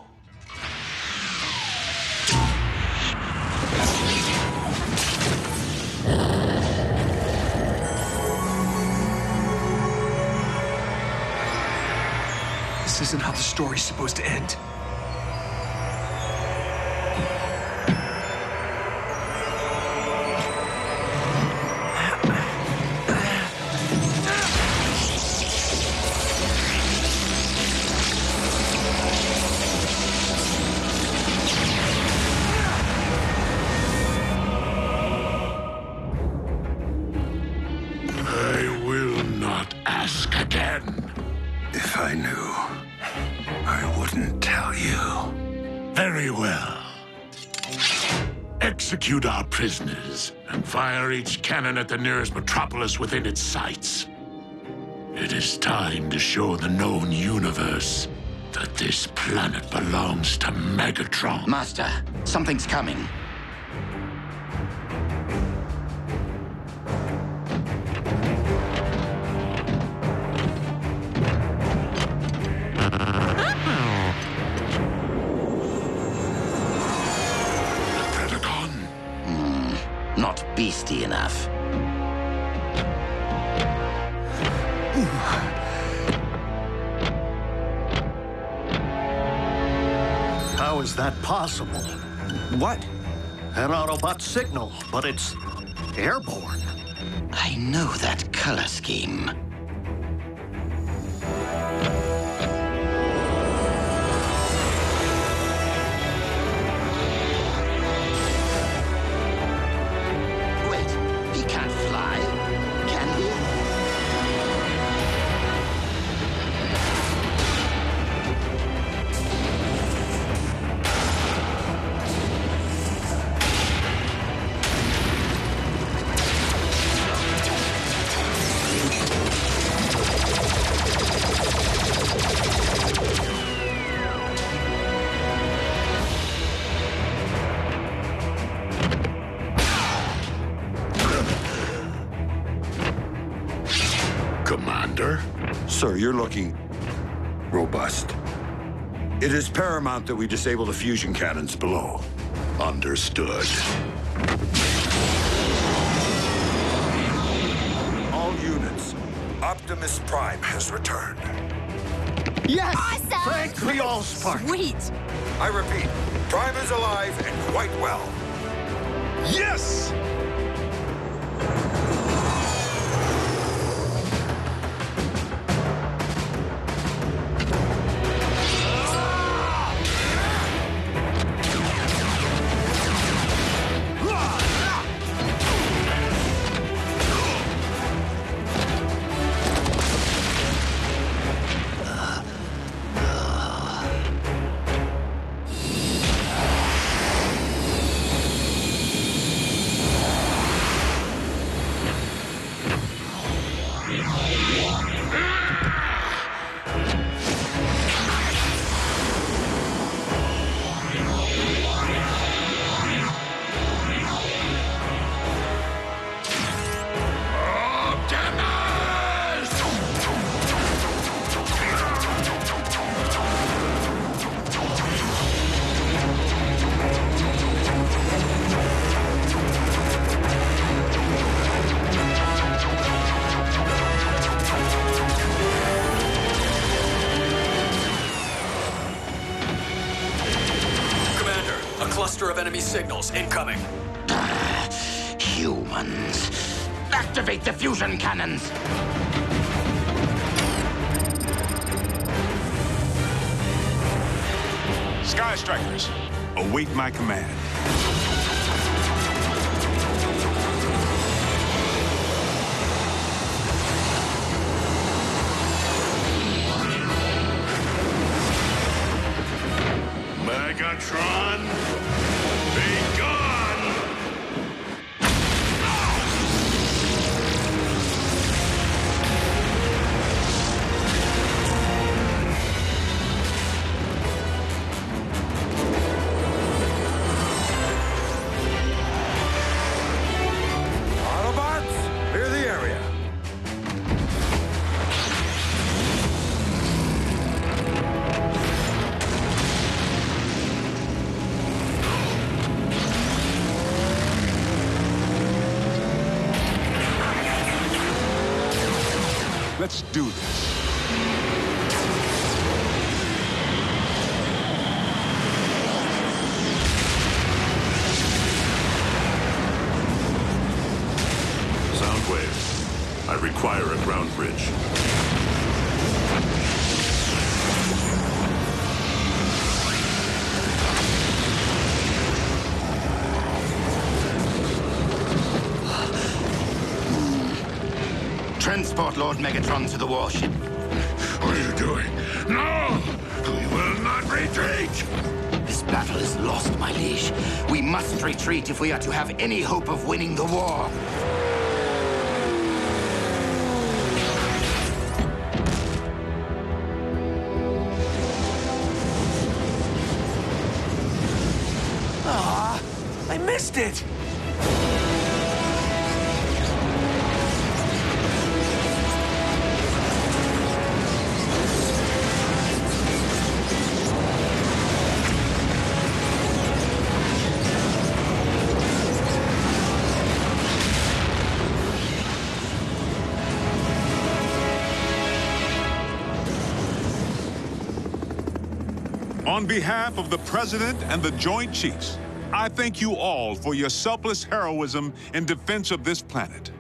Speaker 5: This isn't how the story's supposed to end.
Speaker 4: I will not ask again.
Speaker 10: If I knew, I wouldn't tell you.
Speaker 4: Very well. Execute our prisoners and fire each cannon at the nearest metropolis within its sights. It is time to show the known universe that this planet belongs to Megatron.
Speaker 3: Master, something's coming. Not beastly enough.
Speaker 16: How is that possible?
Speaker 12: What?
Speaker 16: An Autobot signal, but it's airborne.
Speaker 3: I know that color scheme.
Speaker 4: Commander?
Speaker 17: Sir, you're looking robust. It is paramount that we disable the fusion cannons below.
Speaker 1: Understood.
Speaker 17: All units, Optimus Prime has returned.
Speaker 16: Yes!
Speaker 9: Awesome!
Speaker 16: Thank the Allspark!
Speaker 6: Sweet!
Speaker 17: I repeat, Prime is alive and quite well.
Speaker 2: Yes!
Speaker 5: cluster of enemy signals incoming.
Speaker 3: Humans. Activate the fusion cannons.
Speaker 2: Sky Strikers, await my command.
Speaker 4: Megatron, be gone!
Speaker 17: Autobots, clear the area.
Speaker 2: Let's do this.
Speaker 1: Soundwave, I require a ground bridge.
Speaker 3: Transport Lord Megatron to the warship.
Speaker 4: What are you doing? No! We will not retreat!
Speaker 3: This battle is lost, my liege. We must retreat if we are to have any hope of winning the war.
Speaker 5: Ah, I missed it!
Speaker 2: On behalf of the President and the Joint Chiefs, I thank you all for your selfless heroism in defense of this planet.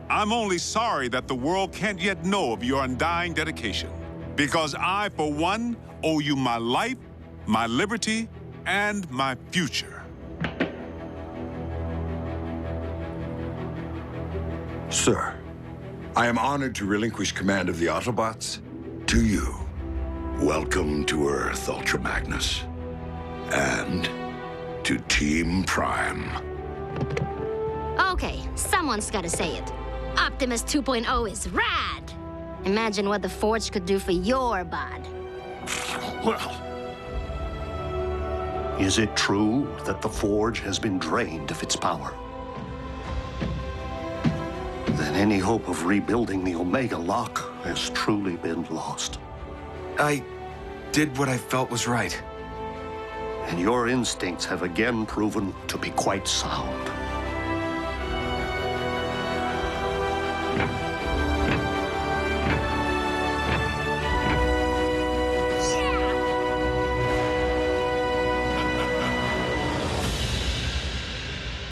Speaker 2: I'm only sorry that the world can't yet know of your undying dedication, because I, for one, owe you my life, my liberty, and my future.
Speaker 17: Sir, I am honored to relinquish command of the Autobots to you.
Speaker 3: Welcome to Earth, Ultra Magnus. And to Team Prime.
Speaker 9: Okay, someone's gotta say it. Optimus 2.0 is rad! Imagine what the Forge could do for your bod.
Speaker 16: Well, is it true that the Forge has been drained of its power? Then any hope of rebuilding the Omega Lock has truly been lost.
Speaker 5: I did what I felt was right.
Speaker 16: And your instincts have again proven to be quite sound.